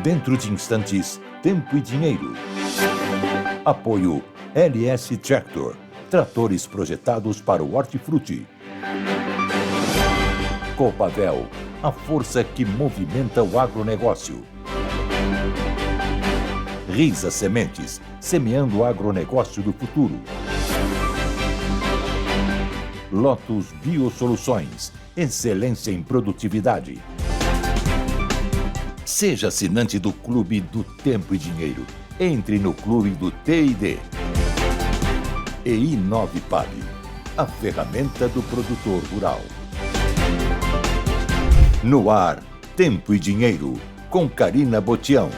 Dentro de instantes, Tempo e Dinheiro. Apoio LS Tractor, tratores projetados para o hortifruti. Copavel, a força que movimenta o agronegócio. Risa Sementes, semeando o agronegócio do futuro. Lotus Biosoluções, excelência em produtividade. Seja assinante do Clube do Tempo e Dinheiro. Entre no Clube do T&D. E Inovipag, a ferramenta do produtor rural. No ar, Tempo e Dinheiro, com Karina Botião.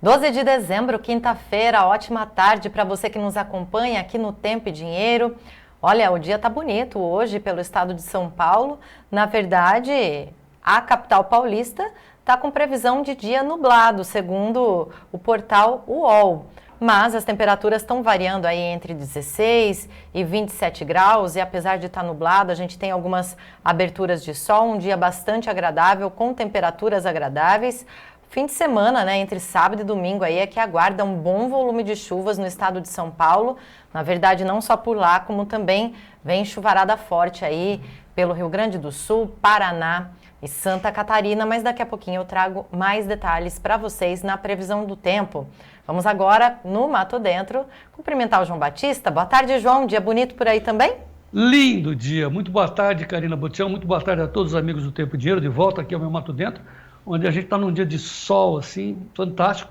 (12 de dezembro, quinta-feira, ótima tarde para você que nos acompanha aqui no Tempo e Dinheiro. Olha, o dia tá bonito hoje pelo estado de São Paulo. Na verdade, a capital paulista está com previsão de dia nublado, segundo o portal UOL. Mas as temperaturas estão variando aí entre 16 e 27 graus e apesar de estar nublado, a gente tem algumas aberturas de sol, um dia bastante agradável, com temperaturas agradáveis. Fim de semana, né, entre sábado e domingo aí é que aguarda um bom volume de chuvas no estado de São Paulo. Na verdade, não só por lá, como também vem chuvarada forte aí pelo Rio Grande do Sul, Paraná e Santa Catarina, mas daqui a pouquinho eu trago mais detalhes para vocês na previsão do tempo. Vamos agora no Mato Dentro cumprimentar o João Batista. Boa tarde, João. Dia bonito por aí também? Lindo dia. Muito boa tarde, Karina Botião. Muito boa tarde a todos os amigos do Tempo e Dinheiro. De volta aqui ao meu Mato Dentro, onde a gente está num dia de sol, assim, fantástico.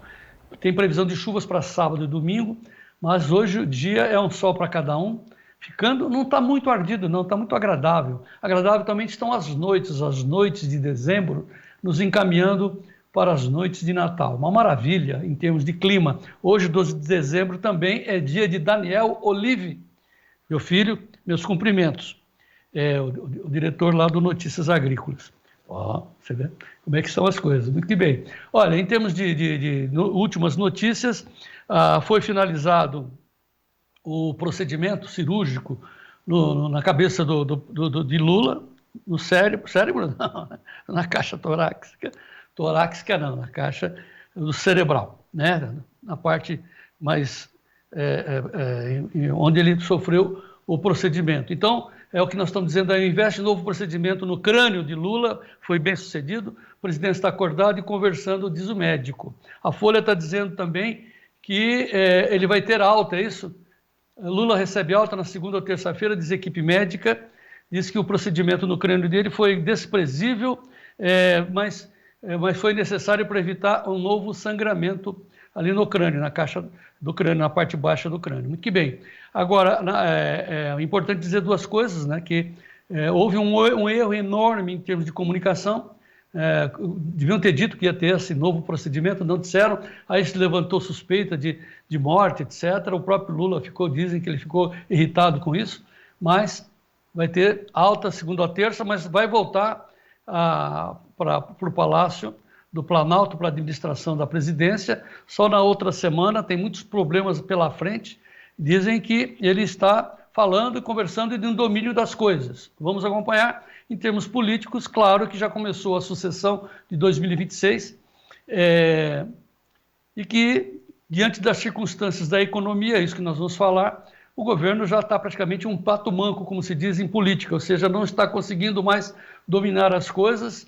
Tem previsão de chuvas para sábado e domingo, mas hoje o dia é um sol para cada um. Não está muito ardido, não, está muito agradável. Agradável também estão as noites de dezembro, nos encaminhando para as noites de Natal. Uma maravilha em termos de clima. Hoje, 12 de dezembro, também é dia de Daniel Olive, meu filho, meus cumprimentos. O diretor lá do Notícias Agrícolas. Você vê como é que são as coisas. Muito bem. Olha, em termos de últimas notícias, foi finalizado o procedimento cirúrgico na cabeça de Lula, no cérebro não, na caixa torácica não, na caixa do cerebral, né? Na parte mais onde ele sofreu o procedimento. Então, é o que nós estamos dizendo, ao invés de novo procedimento no crânio de Lula, foi bem sucedido, o presidente está acordado e conversando, diz o médico. A Folha está dizendo também que ele vai ter alta, é isso? Lula recebe alta na segunda ou terça-feira, diz a equipe médica, diz que o procedimento no crânio dele foi desprezível, mas foi necessário para evitar um novo sangramento ali no crânio, na caixa do crânio, na parte baixa do crânio. Muito que bem. Agora, é importante dizer duas coisas, né? Que houve um erro enorme em termos de comunicação. Deviam ter dito que ia ter esse novo procedimento, não disseram. Aí se levantou suspeita de morte, etc. O próprio Lula dizem que ele ficou irritado com isso, mas vai ter alta segunda ou terça, mas vai voltar para o Palácio do Planalto, para a administração da presidência, só na outra semana, tem muitos problemas pela frente, dizem que ele está falando e conversando de um domínio das coisas. Vamos acompanhar. Em termos políticos, claro que já começou a sucessão de 2026, e que, diante das circunstâncias da economia, é isso que nós vamos falar, o governo já está praticamente um pato manco, como se diz em política, ou seja, não está conseguindo mais dominar as coisas.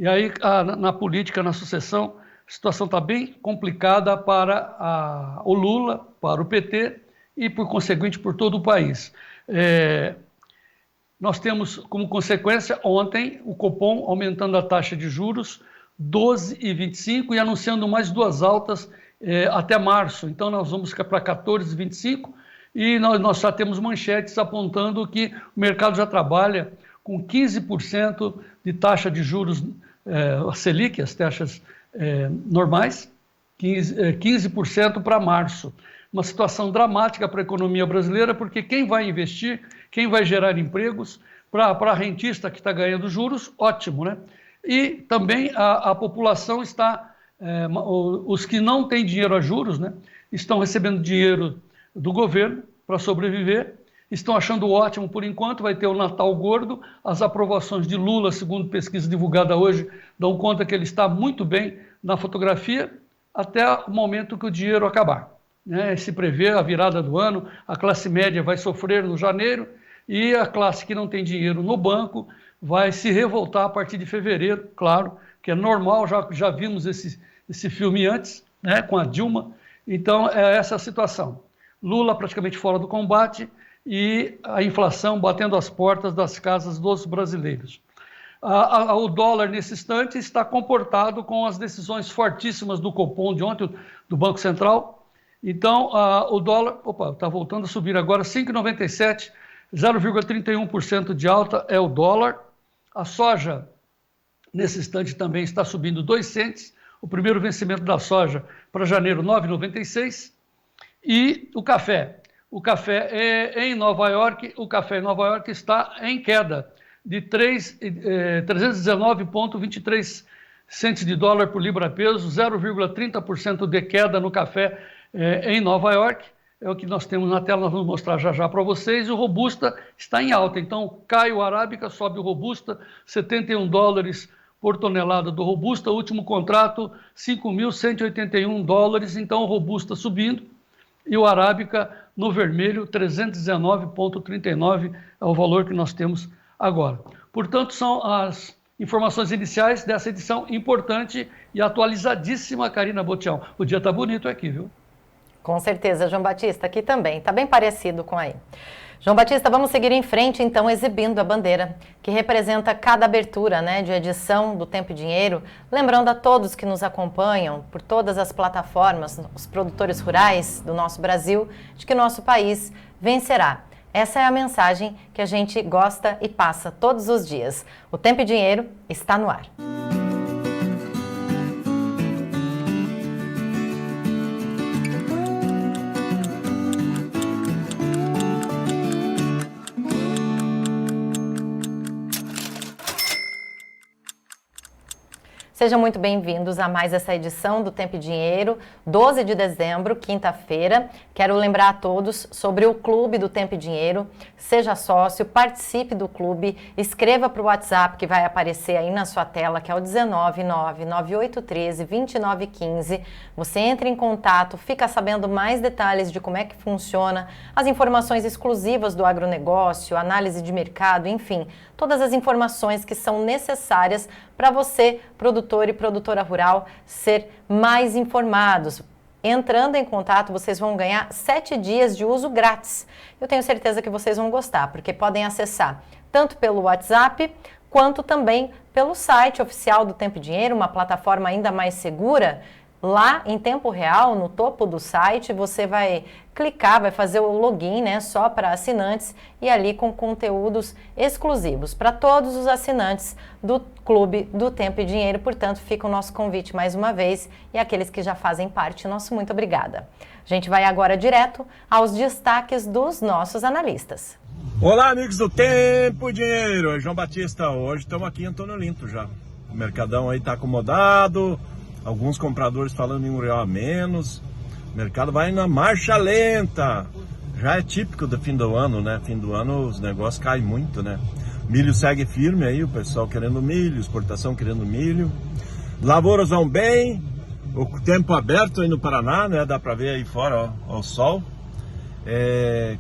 E aí, na política, na sucessão, a situação está bem complicada para o Lula, para o PT e, por conseguinte, por todo o país. Nós temos, como consequência, ontem, o Copom aumentando a taxa de juros 12,25 e anunciando mais duas altas até março. Então, nós vamos para 14,25 e nós já temos manchetes apontando que o mercado já trabalha com 15% de taxa de juros a Selic, as taxas normais, 15% para março. Uma situação dramática para a economia brasileira, porque quem vai investir, quem vai gerar empregos, Para rentista que está ganhando juros, ótimo, né? E também a população está, os que não têm dinheiro a juros, né, estão recebendo dinheiro do governo para sobreviver, estão achando ótimo por enquanto, vai ter o Natal gordo, as aprovações de Lula, segundo pesquisa divulgada hoje, dão conta que ele está muito bem na fotografia, até o momento que o dinheiro acabar, né? Se prevê a virada do ano, a classe média vai sofrer no janeiro, e a classe que não tem dinheiro no banco vai se revoltar a partir de fevereiro, claro, que é normal, já vimos esse filme antes, né, com a Dilma. Então, é essa a situação. Lula praticamente fora do combate e a inflação batendo as portas das casas dos brasileiros. O dólar, nesse instante, está comportado com as decisões fortíssimas do Copom de ontem, do Banco Central. Então, o dólar, está voltando a subir agora, 5,97, 0,31% de alta é o dólar. A soja, nesse instante, também está subindo 2 centes. O primeiro vencimento da soja para janeiro, 9,96. E o café. O café em Nova York, está em queda de 319,23 centes de dólar por libra-peso, 0,30% de queda no café em Nova York. É o que nós temos na tela, nós vamos mostrar já para vocês. E o Robusta está em alta, então cai o Arábica, sobe o Robusta, 71 dólares por tonelada do Robusta, último contrato, 5.181 dólares, então o Robusta subindo, e o Arábica no vermelho, 319,39 é o valor que nós temos agora. Portanto, são as informações iniciais dessa edição importante e atualizadíssima, Karina Botião. O dia está bonito aqui, viu? Com certeza, João Batista, aqui também, está bem parecido com aí. João Batista, vamos seguir em frente, então, exibindo a bandeira, que representa cada abertura, né, de edição do Tempo e Dinheiro, lembrando a todos que nos acompanham por todas as plataformas, os produtores rurais do nosso Brasil, de que nosso país vencerá. Essa é a mensagem que a gente gosta e passa todos os dias. O Tempo e Dinheiro está no ar. Sejam muito bem-vindos a mais essa edição do Tempo e Dinheiro, 12 de dezembro, quinta-feira. Quero lembrar a todos sobre o Clube do Tempo e Dinheiro. Seja sócio, participe do clube, escreva para o WhatsApp que vai aparecer aí na sua tela, que é o 19998132915. Você entra em contato, fica sabendo mais detalhes de como é que funciona, as informações exclusivas do agronegócio, análise de mercado, enfim, todas as informações que são necessárias para você, produtor e produtora rural, ser mais informados. Entrando em contato, vocês vão ganhar 7 dias de uso grátis. Eu tenho certeza que vocês vão gostar, porque podem acessar tanto pelo WhatsApp, quanto também pelo site oficial do Tempo e Dinheiro, uma plataforma ainda mais segura. Lá, em tempo real, no topo do site, você vai clicar, vai fazer o login, né, só para assinantes e ali com conteúdos exclusivos para todos os assinantes do Clube do Tempo e Dinheiro. Portanto, fica o nosso convite mais uma vez e aqueles que já fazem parte, nosso muito obrigada. A gente vai agora direto aos destaques dos nossos analistas. Olá, amigos do Tempo e Dinheiro, é João Batista. Hoje estamos aqui em Antônio Olinto já. O mercadão aí está acomodado. Alguns compradores falando em R$1 a menos. O mercado vai na marcha lenta. Já é típico do fim do ano, né? Fim do ano os negócios caem muito, né? Milho segue firme aí, o pessoal querendo milho, exportação querendo milho. Lavouras vão bem. O tempo aberto aí no Paraná, né? Dá pra ver aí fora, ó, o sol.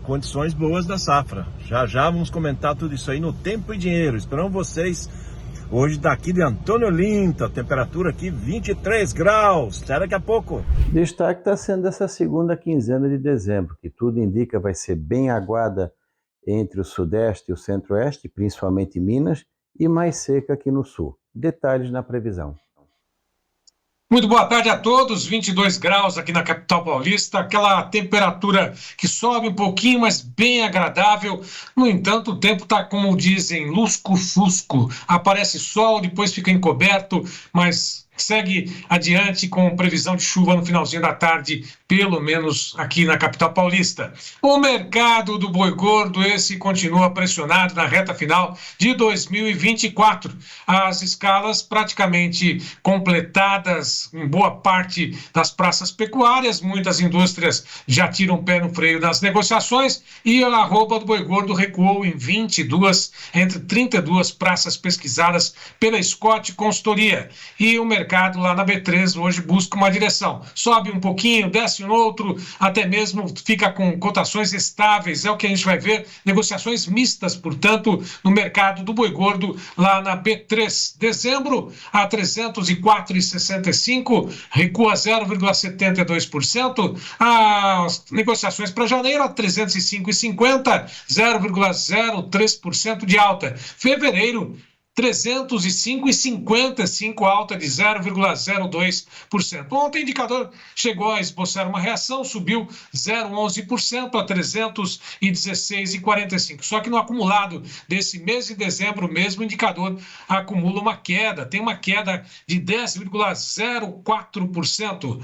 Condições boas da safra. Já vamos comentar tudo isso aí no Tempo e Dinheiro. Esperamos vocês. Hoje daqui de Antônio Olinto, a temperatura aqui 23 graus, até daqui a pouco. Destaque está sendo essa segunda quinzena de dezembro, que tudo indica vai ser bem aguada entre o sudeste e o centro-oeste, principalmente Minas, e mais seca aqui no sul. Detalhes na previsão. Muito boa tarde a todos, 22 graus aqui na capital paulista, aquela temperatura que sobe um pouquinho, mas bem agradável. No entanto, o tempo está, como dizem, lusco-fusco. Aparece sol, depois fica encoberto, mas segue adiante com previsão de chuva no finalzinho da tarde, pelo menos aqui na capital paulista. O mercado do boi gordo, esse continua pressionado na reta final de 2024. As escalas praticamente completadas em boa parte das praças pecuárias, muitas indústrias já tiram o pé no freio das negociações e a arroba do boi gordo recuou em 22, entre 32 praças pesquisadas pela Scott Consultoria. E o mercado lá na B3 hoje busca uma direção. Sobe um pouquinho, desce um outro, até mesmo fica com cotações estáveis. É o que a gente vai ver, negociações mistas, portanto, no mercado do boi gordo lá na B3. Dezembro a 304,65, recua 0,72%. As negociações para janeiro a 305,50, 0,03% de alta. Fevereiro, 305,55, alta de 0,02%. Ontem o indicador chegou a esboçar uma reação, subiu 0,11% a 316,45. Só que no acumulado desse mês de dezembro, o mesmo indicador acumula uma queda, tem uma queda de 10,04%.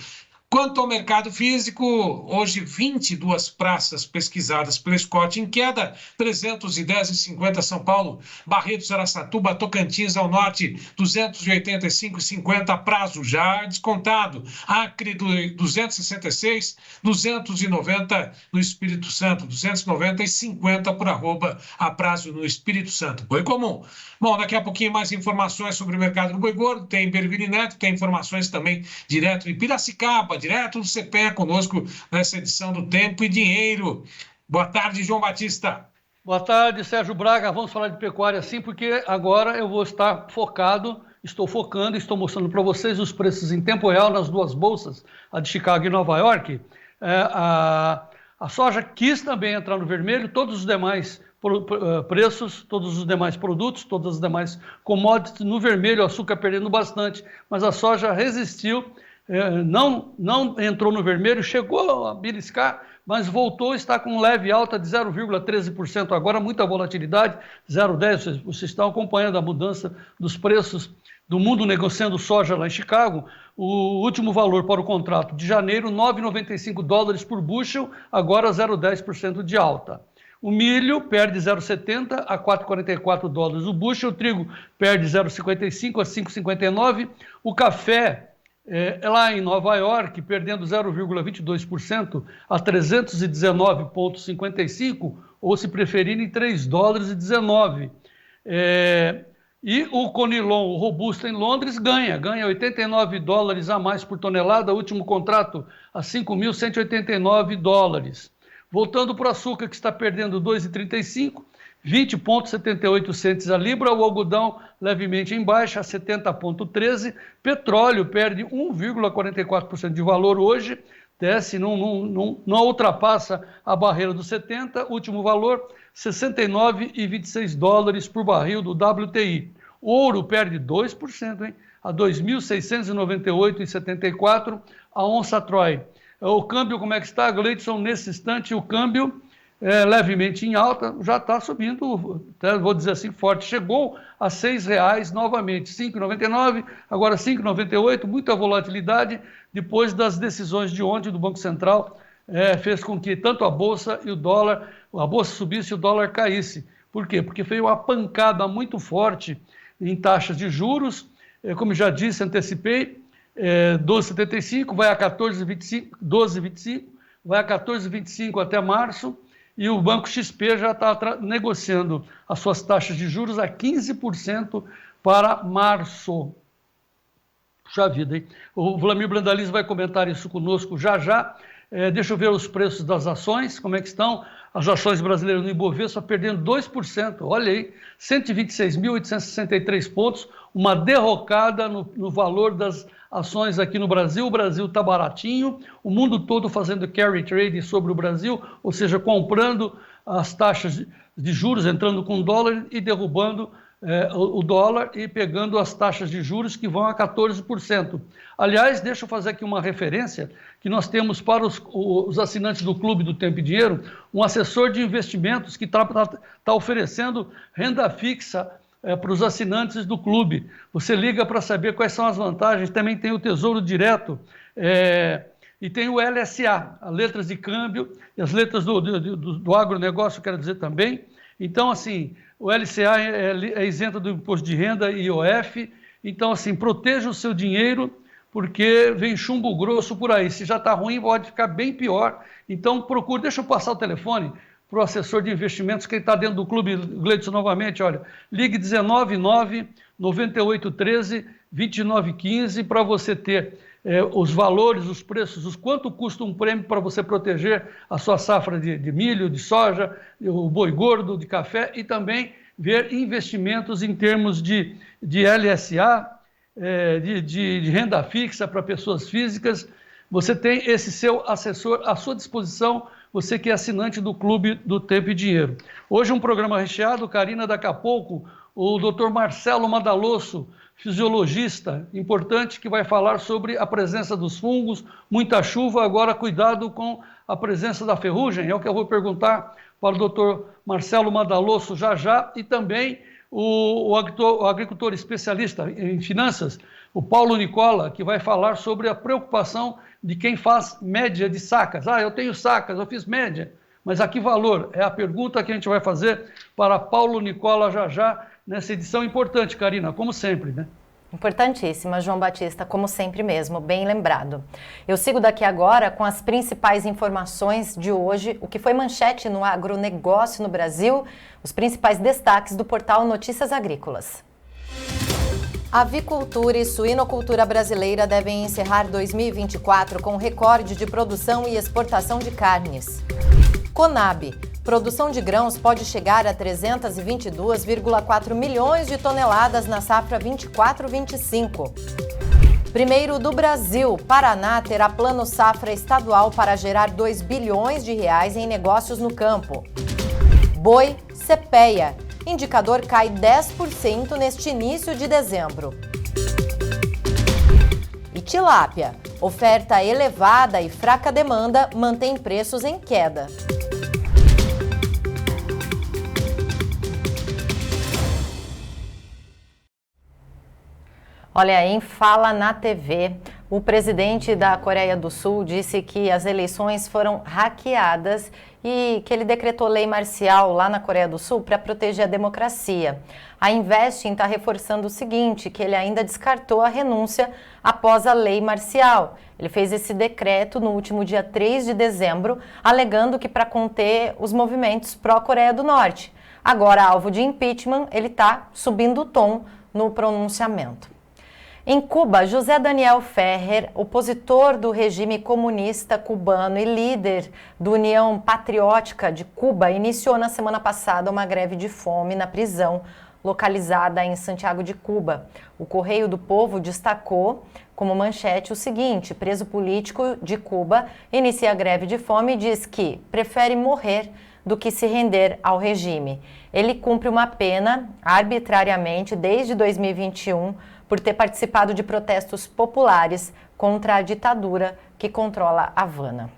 Quanto ao mercado físico, hoje 22 praças pesquisadas pela Scott em queda, 310,50 São Paulo, Barretos, Araçatuba, Tocantins ao norte, 285,50 prazo já descontado, Acre 266, 290 no Espírito Santo, 290,50 por arroba a prazo no Espírito Santo. Boi comum. Bom, daqui a pouquinho mais informações sobre o mercado do boi gordo, tem Bervini Neto, tem informações também direto de Piracicaba, direto do CPE conosco nessa edição do Tempo e Dinheiro. Boa tarde, João Batista. Boa tarde, Sérgio Braga. Vamos falar de pecuária sim, porque agora eu vou estar estou mostrando para vocês os preços em tempo real nas duas bolsas, a de Chicago e Nova York. A soja quis também entrar no vermelho, todos os demais preços, todos os demais produtos, todas as demais commodities no vermelho, o açúcar perdendo bastante, mas a soja resistiu, não entrou no vermelho, chegou a beliscar, mas voltou, está com leve alta de 0,13%, agora muita volatilidade, 0,10%, vocês estão acompanhando a mudança dos preços do mundo negociando soja lá em Chicago. O último valor para o contrato de janeiro, $9,95 por bushel, agora 0,10% de alta. O milho perde 0,70 a $4,44 o bushel, o trigo perde 0,55 a 5,59, o café lá em Nova York perdendo 0,22% a 319,55, ou se preferirem $3,19. E o Conilon, o robusto em Londres, ganha $89 a mais por tonelada, último contrato a $5.189. Voltando para o açúcar, que está perdendo 2,35, 20,78 a libra, o algodão levemente em baixa, a 70,13, petróleo perde 1,44% de valor hoje, desce, não ultrapassa a barreira dos 70, último valor, $69,26 por barril do WTI. O ouro perde 2%, a 2.698,74 a onça Troy. O câmbio, como é que está, Gleidson? Nesse instante, o câmbio levemente em alta, já está subindo, vou dizer assim, forte. Chegou a R$6 novamente, 5,99, agora 5,98, muita volatilidade depois das decisões de ontem do Banco Central, fez com que tanto a Bolsa e o dólar, a Bolsa subisse e o dólar caísse. Por quê? Porque foi uma pancada muito forte em taxas de juros, como já disse, antecipei, 12,75, vai a 14,25, 12,25, vai a 14,25 até março, e o Banco XP já está negociando as suas taxas de juros a 15% para março. Puxa vida, hein? O Vlamir Brandaliz vai comentar isso conosco já. Deixa eu ver os preços das ações, como é que estão. As ações brasileiras no Ibovespa perdendo 2%, olha aí, 126.863 pontos, uma derrocada no valor das ações aqui no Brasil. O Brasil está baratinho, o mundo todo fazendo carry trade sobre o Brasil, ou seja, comprando as taxas de juros, entrando com dólar e derrubando o dólar e pegando as taxas de juros que vão a 14%. Aliás, deixa eu fazer aqui uma referência que nós temos para os assinantes do Clube do Tempo e Dinheiro, um assessor de investimentos que está oferecendo renda fixa para os assinantes do clube. Você liga para saber quais são as vantagens, também tem o Tesouro Direto, e tem o LSA, as letras de câmbio, e as letras do agronegócio, quero dizer também. Então, assim, o LCA é isento do imposto de renda e IOF. Então, assim, proteja o seu dinheiro, porque vem chumbo grosso por aí. Se já está ruim, pode ficar bem pior. Então, procure, deixa eu passar o telefone para o assessor de investimentos, que está dentro do clube, Gleidson, novamente, olha, ligue 199-9813-2915 para você ter os valores, os preços, quanto custa um prêmio para você proteger a sua safra de milho, de soja, o boi gordo, de café, e também ver investimentos em termos de LSA, de renda fixa para pessoas físicas. Você tem esse seu assessor à sua disposição, você que é assinante do Clube do Tempo e Dinheiro. Hoje um programa recheado, Karina, daqui a pouco, o Dr. Marcelo Madalosso, fisiologista importante, que vai falar sobre a presença dos fungos, muita chuva, agora cuidado com a presença da ferrugem, é o que eu vou perguntar para o Dr. Marcelo Madalosso já, e também o agricultor especialista em finanças, o Paulo Nicola, que vai falar sobre a preocupação de quem faz média de sacas. Eu tenho sacas, eu fiz média, mas a que valor? É a pergunta que a gente vai fazer para Paulo Nicola já, nessa edição importante, Karina, como sempre, né? Importantíssima, João Batista, como sempre mesmo, bem lembrado. Eu sigo daqui agora com as principais informações de hoje, o que foi manchete no agronegócio no Brasil, os principais destaques do portal Notícias Agrícolas. A avicultura e suinocultura brasileira devem encerrar 2024 com recorde de produção e exportação de carnes. Conab. Produção de grãos pode chegar a 322,4 milhões de toneladas na safra 24-25. Primeiro do Brasil, Paraná terá plano safra estadual para gerar 2 bilhões de reais em negócios no campo. Boi, CPEA. Indicador cai 10% neste início de dezembro. E tilápia. Oferta elevada e fraca demanda mantém preços em queda. Olha, em Fala na TV, o presidente da Coreia do Sul disse que as eleições foram hackeadas e que ele decretou lei marcial lá na Coreia do Sul para proteger a democracia. A Investing está reforçando o seguinte, que ele ainda descartou a renúncia após a lei marcial. Ele fez esse decreto no último dia 3 de dezembro, alegando que para conter os movimentos pró-Coreia do Norte. Agora, alvo de impeachment, ele está subindo o tom no pronunciamento. Em Cuba, José Daniel Ferrer, opositor do regime comunista cubano e líder da União Patriótica de Cuba, iniciou na semana passada uma greve de fome na prisão localizada em Santiago de Cuba. O Correio do Povo destacou como manchete o seguinte: preso político de Cuba inicia a greve de fome e diz que prefere morrer do que se render ao regime. Ele cumpre uma pena arbitrariamente desde 2021 por ter participado de protestos populares contra a ditadura que controla Havana.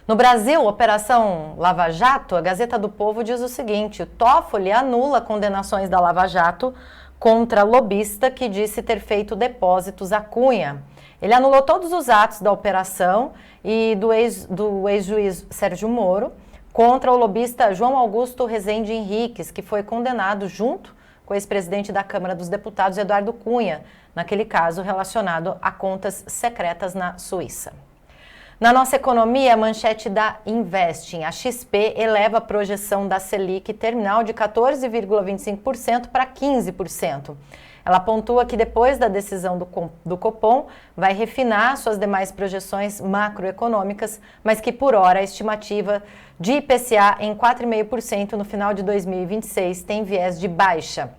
No Brasil, Operação Lava Jato, a Gazeta do Povo diz o seguinte: o Toffoli anula condenações da Lava Jato contra lobista que disse ter feito depósitos à Cunha. Ele anulou todos os atos da operação e do ex-juiz Sérgio Moro contra o lobista João Augusto Rezende Henriques, que foi condenado junto com o ex-presidente da Câmara dos Deputados, Eduardo Cunha, naquele caso relacionado a contas secretas na Suíça. Na nossa economia, a manchete da Investing. A XP eleva a projeção da Selic terminal de 14,25% para 15%. Ela pontua que depois da decisão do Copom, vai refinar suas demais projeções macroeconômicas, mas que por hora a estimativa de IPCA em 4,5% no final de 2026 tem viés de baixa.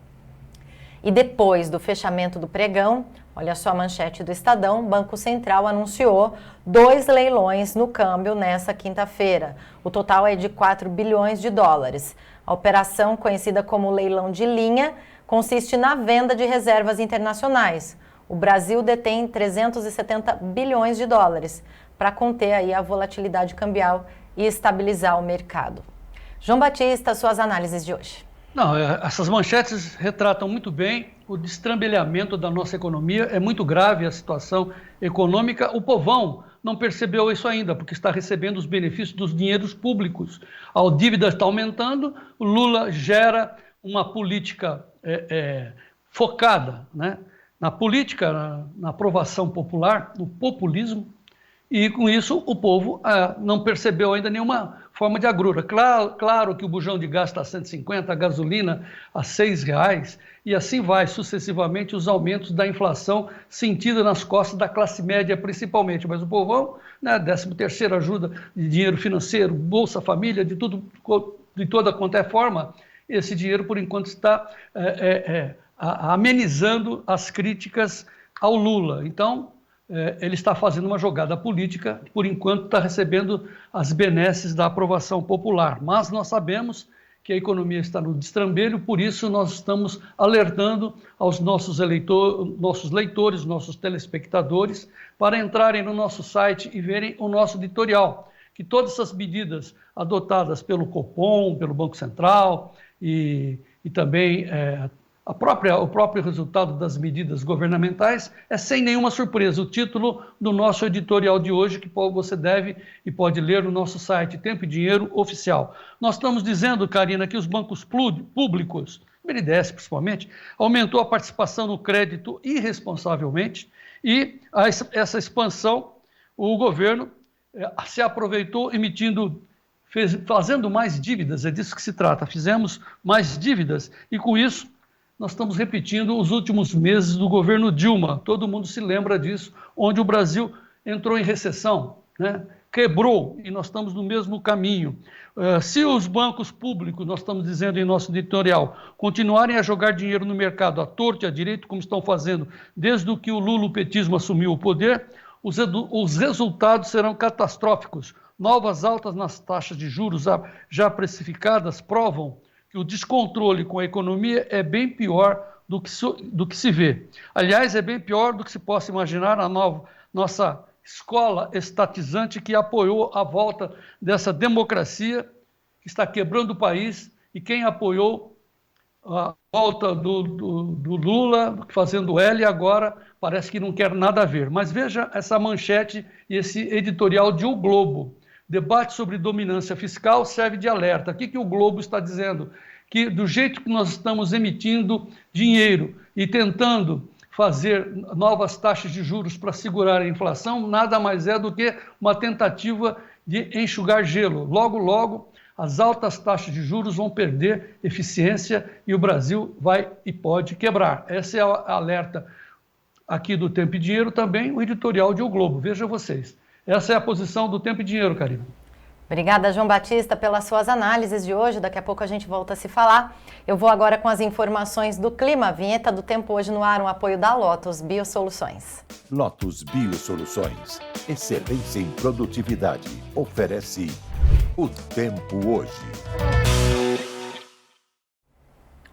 E depois do fechamento do pregão, olha só a manchete do Estadão, Banco Central anunciou 2 leilões no câmbio nessa quinta-feira. O total é de 4 bilhões de dólares. A operação, conhecida como leilão de linha, consiste na venda de reservas internacionais. O Brasil detém 370 bilhões de dólares para conter aí a volatilidade cambial e estabilizar o mercado. João Batista, suas análises de hoje. Não, essas manchetes retratam muito bem o destrambelhamento da nossa economia. É muito grave a situação econômica. O povão não percebeu isso ainda, porque está recebendo os benefícios dos dinheiros públicos. A dívida está aumentando, o Lula gera uma política focada, né, na política, na aprovação popular, no populismo, e com isso o povo não percebeu ainda nenhuma forma de agrura. Claro que o bujão de gás está a 150, a gasolina a R$6, e assim vai sucessivamente os aumentos da inflação sentida nas costas da classe média principalmente. Mas o povão, né, 13ª ajuda de dinheiro financeiro, Bolsa Família, de toda quanto é forma, esse dinheiro por enquanto está amenizando as críticas ao Lula. Então, ele está fazendo uma jogada política, por enquanto está recebendo as benesses da aprovação popular. Mas nós sabemos que a economia está no destrambelho, por isso nós estamos alertando aos nossos leitores, nossos telespectadores, para entrarem no nosso site e verem o nosso editorial, que todas essas medidas adotadas pelo Copom, pelo Banco Central e também o próprio resultado das medidas governamentais é sem nenhuma surpresa. O título do nosso editorial de hoje, que você deve e pode ler no nosso site Tempo e Dinheiro Oficial. Nós estamos dizendo, Karina, que os bancos públicos, o BNDES principalmente, aumentou a participação no crédito irresponsavelmente e essa expansão, o governo se aproveitou fazendo mais dívidas, é disso que se trata. Fizemos mais dívidas e com isso nós estamos repetindo os últimos meses do governo Dilma. Todo mundo se lembra disso, onde o Brasil entrou em recessão, né? Quebrou, e nós estamos no mesmo caminho. Se os bancos públicos, nós estamos dizendo em nosso editorial, continuarem a jogar dinheiro no mercado à torto e à direito, como estão fazendo desde que o lulopetismo assumiu o poder, os resultados serão catastróficos. Novas altas nas taxas de juros já precificadas provam que o descontrole com a economia é bem pior do que se vê. Aliás, é bem pior do que se possa imaginar a nossa escola estatizante que apoiou a volta dessa democracia que está quebrando o país, e quem apoiou a volta do Lula fazendo L agora parece que não quer nada a ver. Mas veja essa manchete e esse editorial de O Globo. Debate sobre dominância fiscal serve de alerta. O que o Globo está dizendo? Que do jeito que nós estamos emitindo dinheiro e tentando fazer novas taxas de juros para segurar a inflação, nada mais é do que uma tentativa de enxugar gelo. Logo, logo, as altas taxas de juros vão perder eficiência e o Brasil vai e pode quebrar. Essa é a alerta aqui do Tempo e Dinheiro, também o editorial de O Globo. Veja vocês. Essa é a posição do Tempo e Dinheiro, Karina. Obrigada, João Batista, pelas suas análises de hoje. Daqui a pouco a gente volta a se falar. Eu vou agora com as informações do clima. A vinheta do Tempo hoje no ar, um apoio da Lotus Biosoluções. Lotus Biosoluções. Excelência em produtividade. Oferece o Tempo hoje.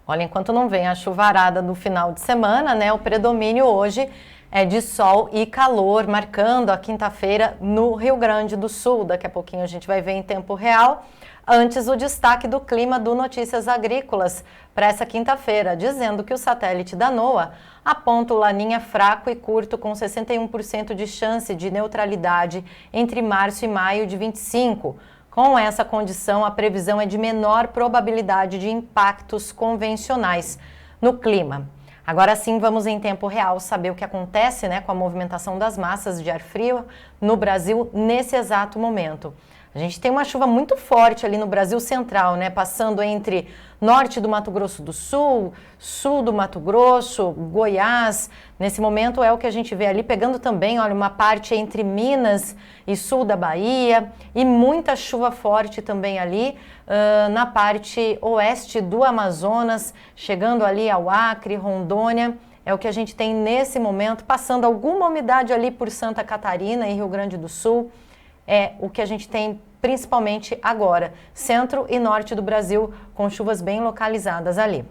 Olha, enquanto não vem a chuvarada do final de semana, né, o predomínio hoje é de sol e calor, marcando a quinta-feira no Rio Grande do Sul. Daqui a pouquinho a gente vai ver em tempo real. Antes, o destaque do clima do Notícias Agrícolas para essa quinta-feira, dizendo que o satélite da NOAA aponta o Laninha fraco e curto com 61% de chance de neutralidade entre março e maio de 25. Com essa condição, a previsão é de menor probabilidade de impactos convencionais no clima. Agora sim, vamos em tempo real saber o que acontece, né, com a movimentação das massas de ar frio no Brasil nesse exato momento. A gente tem uma chuva muito forte ali no Brasil central, né, passando entre norte do Mato Grosso do Sul, sul do Mato Grosso, Goiás. Nesse momento é o que a gente vê ali, pegando também, olha, uma parte entre Minas e sul da Bahia, e muita chuva forte também ali na parte oeste do Amazonas, chegando ali ao Acre, Rondônia. É o que a gente tem nesse momento, passando alguma umidade ali por Santa Catarina e Rio Grande do Sul. É o que a gente tem principalmente agora, centro e norte do Brasil, com chuvas bem localizadas ali.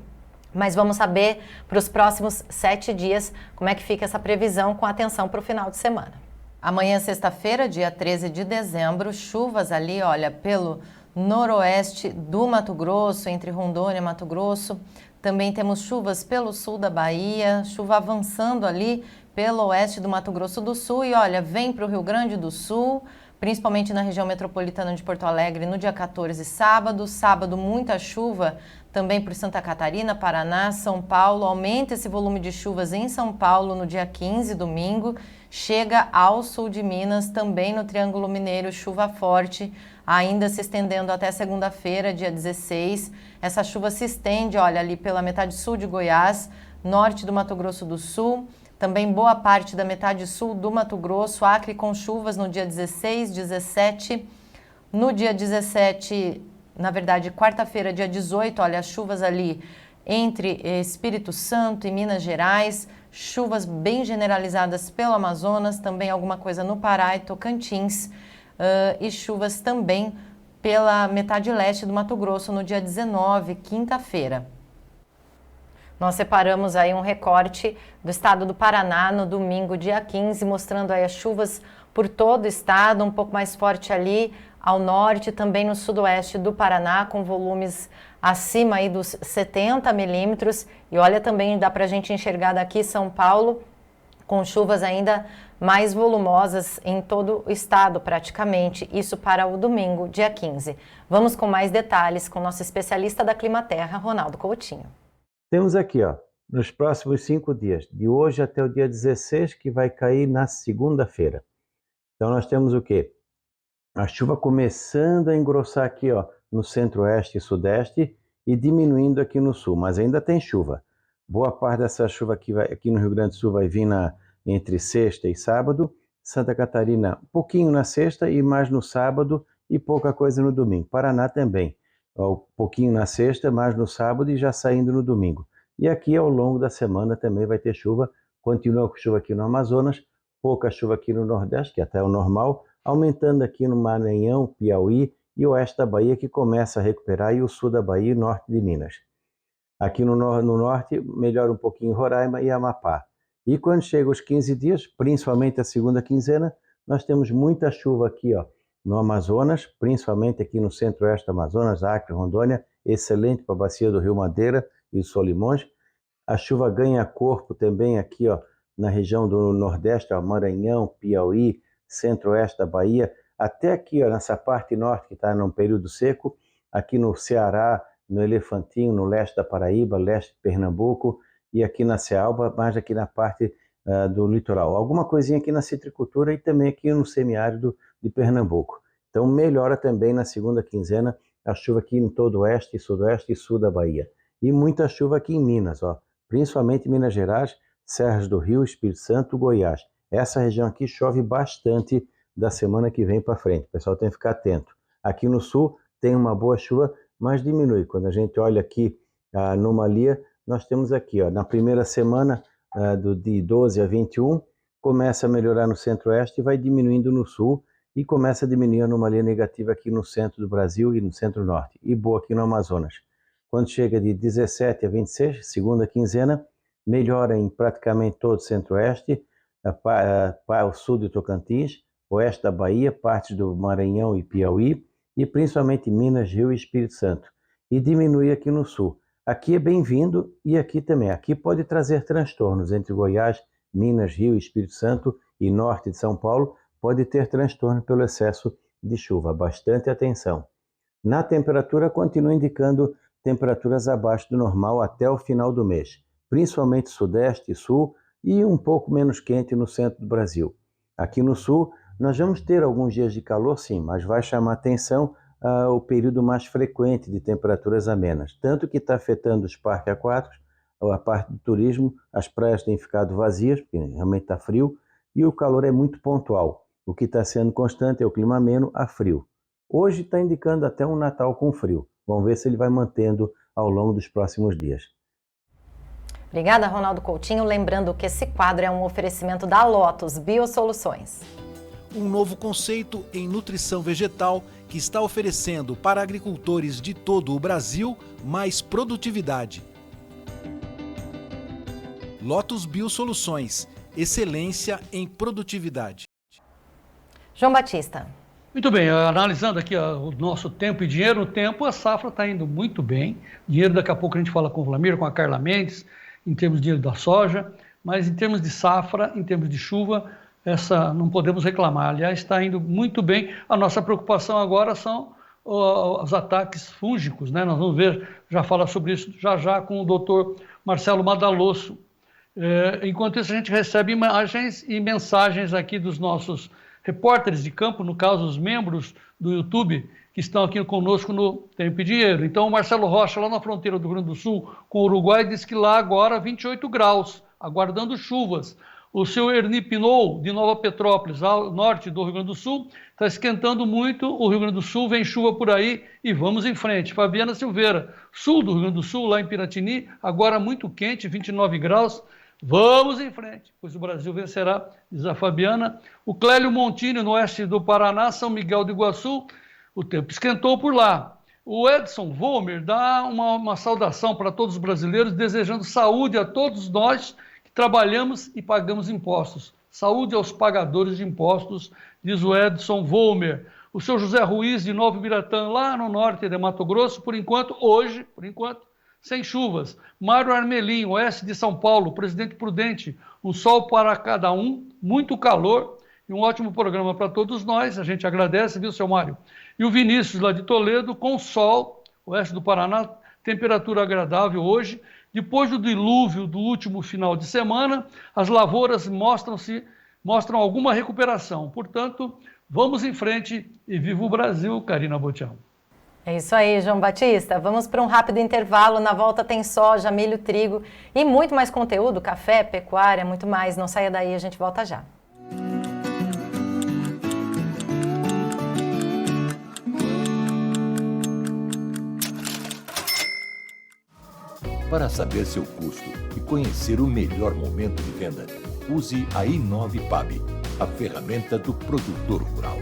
Mas vamos saber para os próximos 7 dias como é que fica essa previsão, com atenção para o final de semana. Amanhã, sexta-feira, dia 13 de dezembro, chuvas ali, olha, pelo noroeste do Mato Grosso, entre Rondônia e Mato Grosso. Também temos chuvas pelo sul da Bahia, chuva avançando ali pelo oeste do Mato Grosso do Sul. E olha, vem para o Rio Grande do Sul, principalmente na região metropolitana de Porto Alegre, no dia 14, sábado. Sábado, muita chuva também por Santa Catarina, Paraná, São Paulo. Aumenta esse volume de chuvas em São Paulo no dia 15, domingo. Chega ao sul de Minas, também no Triângulo Mineiro, chuva forte, ainda se estendendo até segunda-feira, dia 16. Essa chuva se estende, olha, ali pela metade sul de Goiás, norte do Mato Grosso do Sul, também boa parte da metade sul do Mato Grosso, Acre com chuvas no dia 16, 17. No dia 17, na verdade, quarta-feira, dia 18, olha, as chuvas ali entre Espírito Santo e Minas Gerais, chuvas bem generalizadas pelo Amazonas, também alguma coisa no Pará e Tocantins, e chuvas também pela metade leste do Mato Grosso no dia 19, quinta-feira. Nós separamos aí um recorte do estado do Paraná no domingo, dia 15, mostrando aí as chuvas por todo o estado, um pouco mais forte ali ao norte, também no sudoeste do Paraná, com volumes acima aí dos 70 milímetros. E olha, também dá para a gente enxergar daqui São Paulo, com chuvas ainda mais volumosas em todo o estado, praticamente. Isso para o domingo, dia 15. Vamos com mais detalhes com o nosso especialista da Climaterra, Ronaldo Coutinho. Temos aqui, ó, nos próximos 5 dias, de hoje até o dia 16, que vai cair na segunda-feira. Então nós temos o quê? A chuva começando a engrossar aqui, ó, no centro-oeste e sudeste e diminuindo aqui no sul, mas ainda tem chuva. Boa parte dessa chuva aqui no Rio Grande do Sul vai vir entre sexta e sábado. Santa Catarina, pouquinho na sexta e mais no sábado e pouca coisa no domingo. Paraná também, ó, pouquinho na sexta, mais no sábado e já saindo no domingo. E aqui ao longo da semana também vai ter chuva. Continua com chuva aqui no Amazonas, pouca chuva aqui no Nordeste, que até é o normal, aumentando aqui no Maranhão, Piauí e oeste da Bahia, que começa a recuperar, e o sul da Bahia e norte de Minas. Aqui no norte, melhora um pouquinho Roraima e Amapá. E quando chega os 15 dias, principalmente a segunda quinzena, nós temos muita chuva aqui, ó, no Amazonas, principalmente aqui no centro-oeste do Amazonas, Acre, Rondônia, excelente para a bacia do Rio Madeira e do Solimões. A chuva ganha corpo também aqui, ó, na região do Nordeste, ó, Maranhão, Piauí, centro-oeste da Bahia, até aqui, ó, nessa parte norte que está num período seco, aqui no Ceará, no Elefantinho, no leste da Paraíba, leste de Pernambuco, e aqui na Cealba, mais aqui na parte do litoral. Alguma coisinha aqui na citricultura e também aqui no semiárido de Pernambuco. Então melhora também na segunda quinzena a chuva aqui em todo o oeste, sudoeste e sul da Bahia. E muita chuva aqui em Minas, ó, principalmente Minas Gerais, Serras do Rio, Espírito Santo, Goiás. Essa região aqui chove bastante da semana que vem para frente. O pessoal tem que ficar atento. Aqui no sul tem uma boa chuva, mas diminui. Quando a gente olha aqui a anomalia, nós temos aqui, ó, na primeira semana de 12 a 21, começa a melhorar no centro-oeste e vai diminuindo no sul e começa a diminuir a anomalia negativa aqui no centro do Brasil e no centro-norte. E boa aqui no Amazonas. Quando chega de 17 a 26, segunda quinzena, melhora em praticamente todo o centro-oeste, o sul de Tocantins, oeste da Bahia, partes do Maranhão e Piauí, e principalmente Minas, Rio e Espírito Santo. E diminui aqui no sul. Aqui é bem-vindo e aqui também. Aqui pode trazer transtornos entre Goiás, Minas, Rio, Espírito Santo e norte de São Paulo. Pode ter transtorno pelo excesso de chuva. Bastante atenção. Na temperatura, continua indicando temperaturas abaixo do normal até o final do mês, principalmente sudeste e sul e um pouco menos quente no centro do Brasil. Aqui no sul, nós vamos ter alguns dias de calor, sim, mas vai chamar atenção o período mais frequente de temperaturas amenas, tanto que está afetando os parques aquáticos, a parte do turismo, as praias têm ficado vazias, porque realmente está frio, e o calor é muito pontual. O que está sendo constante é o clima ameno a frio. Hoje está indicando até um Natal com frio. Vamos ver se ele vai mantendo ao longo dos próximos dias. Obrigada, Ronaldo Coutinho. Lembrando que esse quadro é um oferecimento da Lotus Biosoluções. Um novo conceito em nutrição vegetal que está oferecendo para agricultores de todo o Brasil mais produtividade. Lotus Biosoluções, excelência em produtividade. João Batista. Muito bem, analisando aqui o nosso tempo e dinheiro, o tempo, a safra está indo muito bem. Dinheiro, daqui a pouco a gente fala com o Vlamir, com a Carla Mendes, em termos de dinheiro da soja, mas em termos de safra, em termos de chuva, essa não podemos reclamar. Aliás, está indo muito bem. A nossa preocupação agora são os ataques fúngicos, né? Nós vamos ver, já fala sobre isso já com o doutor Marcelo Madalosso. Enquanto isso, a gente recebe imagens e mensagens aqui dos nossos repórteres de campo, no caso, os membros do YouTube, que estão aqui conosco no Tempo e Dinheiro. Então, o Marcelo Rocha, lá na fronteira do Rio Grande do Sul com o Uruguai, diz que lá agora 28 graus, aguardando chuvas. O seu Erni Pinot, de Nova Petrópolis, ao norte do Rio Grande do Sul, está esquentando muito o Rio Grande do Sul, vem chuva por aí e vamos em frente. Fabiana Silveira, sul do Rio Grande do Sul, lá em Piratini, agora muito quente, 29 graus, vamos em frente, pois o Brasil vencerá, diz a Fabiana. O Clélio Montini, no oeste do Paraná, São Miguel do Iguaçu, o tempo esquentou por lá. O Edson Vollmer dá uma saudação para todos os brasileiros, desejando saúde a todos nós que trabalhamos e pagamos impostos. Saúde aos pagadores de impostos, diz o Edson Vollmer. O seu José Ruiz, de Novo Biratã, lá no norte de Mato Grosso, por enquanto, sem chuvas. Mário Armelim, oeste de São Paulo, Presidente Prudente, um sol para cada um, muito calor e um ótimo programa para todos nós, a gente agradece, viu, seu Mário? E o Vinícius, lá de Toledo, com sol, oeste do Paraná, temperatura agradável hoje. Depois do dilúvio do último final de semana, as lavouras mostram alguma recuperação. Portanto, vamos em frente e viva o Brasil, Karina Botião. É isso aí, João Batista. Vamos para um rápido intervalo. Na volta tem soja, milho, trigo e muito mais conteúdo, café, pecuária, muito mais. Não saia daí, a gente volta já. Para saber seu custo e conhecer o melhor momento de venda, use a I9PAB, a ferramenta do produtor rural.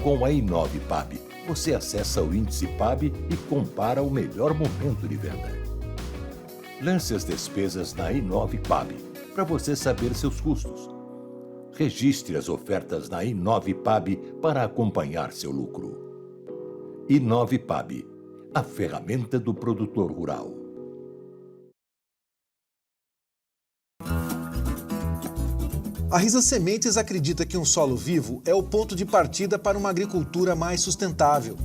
Com a I9PAB, você acessa o índice PAB e compara o melhor momento de venda. Lance as despesas na I9PAB para você saber seus custos. Registre as ofertas na I9PAB para acompanhar seu lucro. I9PAB, a ferramenta do produtor rural. A Risa Sementes acredita que um solo vivo é o ponto de partida para uma agricultura mais sustentável.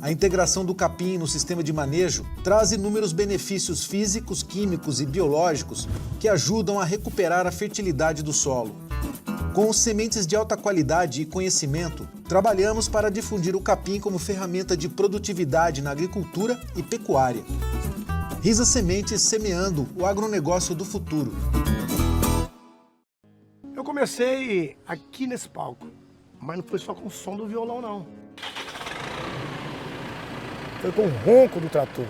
A integração do capim no sistema de manejo traz inúmeros benefícios físicos, químicos e biológicos que ajudam a recuperar a fertilidade do solo. Com sementes de alta qualidade e conhecimento, trabalhamos para difundir o capim como ferramenta de produtividade na agricultura e pecuária. Risa Sementes, semeando o agronegócio do futuro. Eu comecei aqui nesse palco, mas não foi só com o som do violão, não. Foi com o ronco do trator.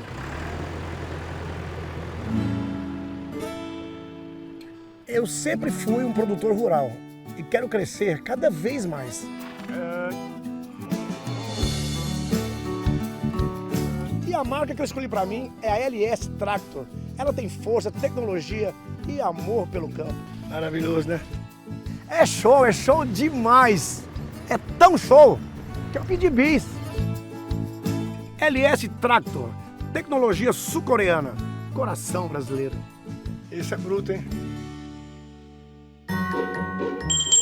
Eu sempre fui um produtor rural e quero crescer cada vez mais. E a marca que eu escolhi para mim é a LS Tractor. Ela tem força, tecnologia e amor pelo campo. Maravilhoso, né? É show demais! É tão show que eu pedi bis. LS Tractor, tecnologia sul-coreana, coração brasileiro. Esse é bruto, hein?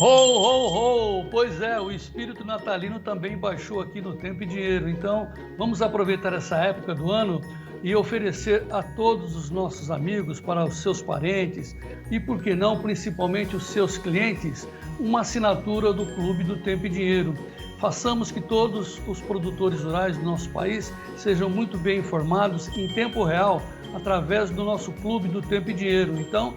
Ho, ho, ho! Pois é, o espírito natalino também baixou aqui no Tempo e Dinheiro. Então, vamos aproveitar essa época do ano e oferecer a todos os nossos amigos, para os seus parentes e, por que não, principalmente os seus clientes, uma assinatura do Clube do Tempo e Dinheiro. Façamos que todos os produtores rurais do nosso país sejam muito bem informados em tempo real através do nosso Clube do Tempo e Dinheiro. Então,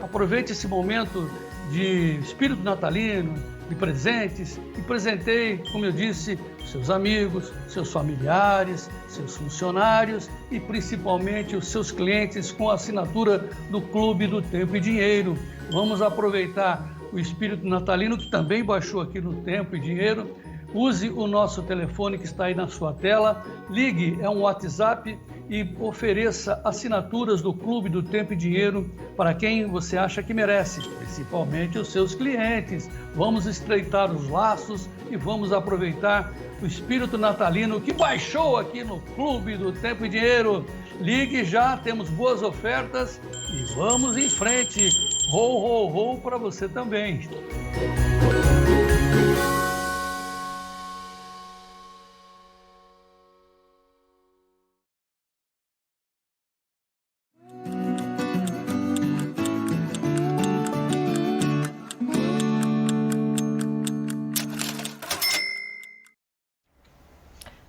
aproveite esse momento de espírito natalino, de presentes, e presenteie, como eu disse, seus amigos, seus familiares, seus funcionários e principalmente os seus clientes com a assinatura do Clube do Tempo e Dinheiro. Vamos aproveitar o espírito natalino, que também baixou aqui no Tempo e Dinheiro, use o nosso telefone que está aí na sua tela, ligue, é um WhatsApp e ofereça assinaturas do Clube do Tempo e Dinheiro para quem você acha que merece, principalmente os seus clientes. Vamos estreitar os laços e vamos aproveitar o espírito natalino que baixou aqui no Clube do Tempo e Dinheiro. Ligue já, temos boas ofertas e vamos em frente. Ho, ho, ho para você também.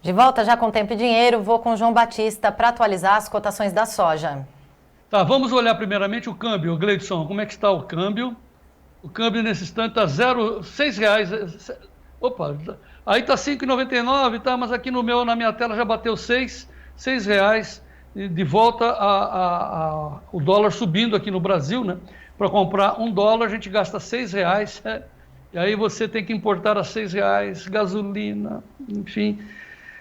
De volta já com Tempo e Dinheiro, vou com o João Batista para atualizar as cotações da soja. Tá, vamos olhar primeiramente o câmbio, Gleidson. Como é que está o câmbio? O câmbio nesse instante está R$6. Opa, aí está 5,99, tá? Mas aqui na minha tela já bateu R$6. De volta o dólar subindo aqui no Brasil, né? Para comprar $1 a gente gasta R$6. E aí você tem que importar a R$6, gasolina, enfim.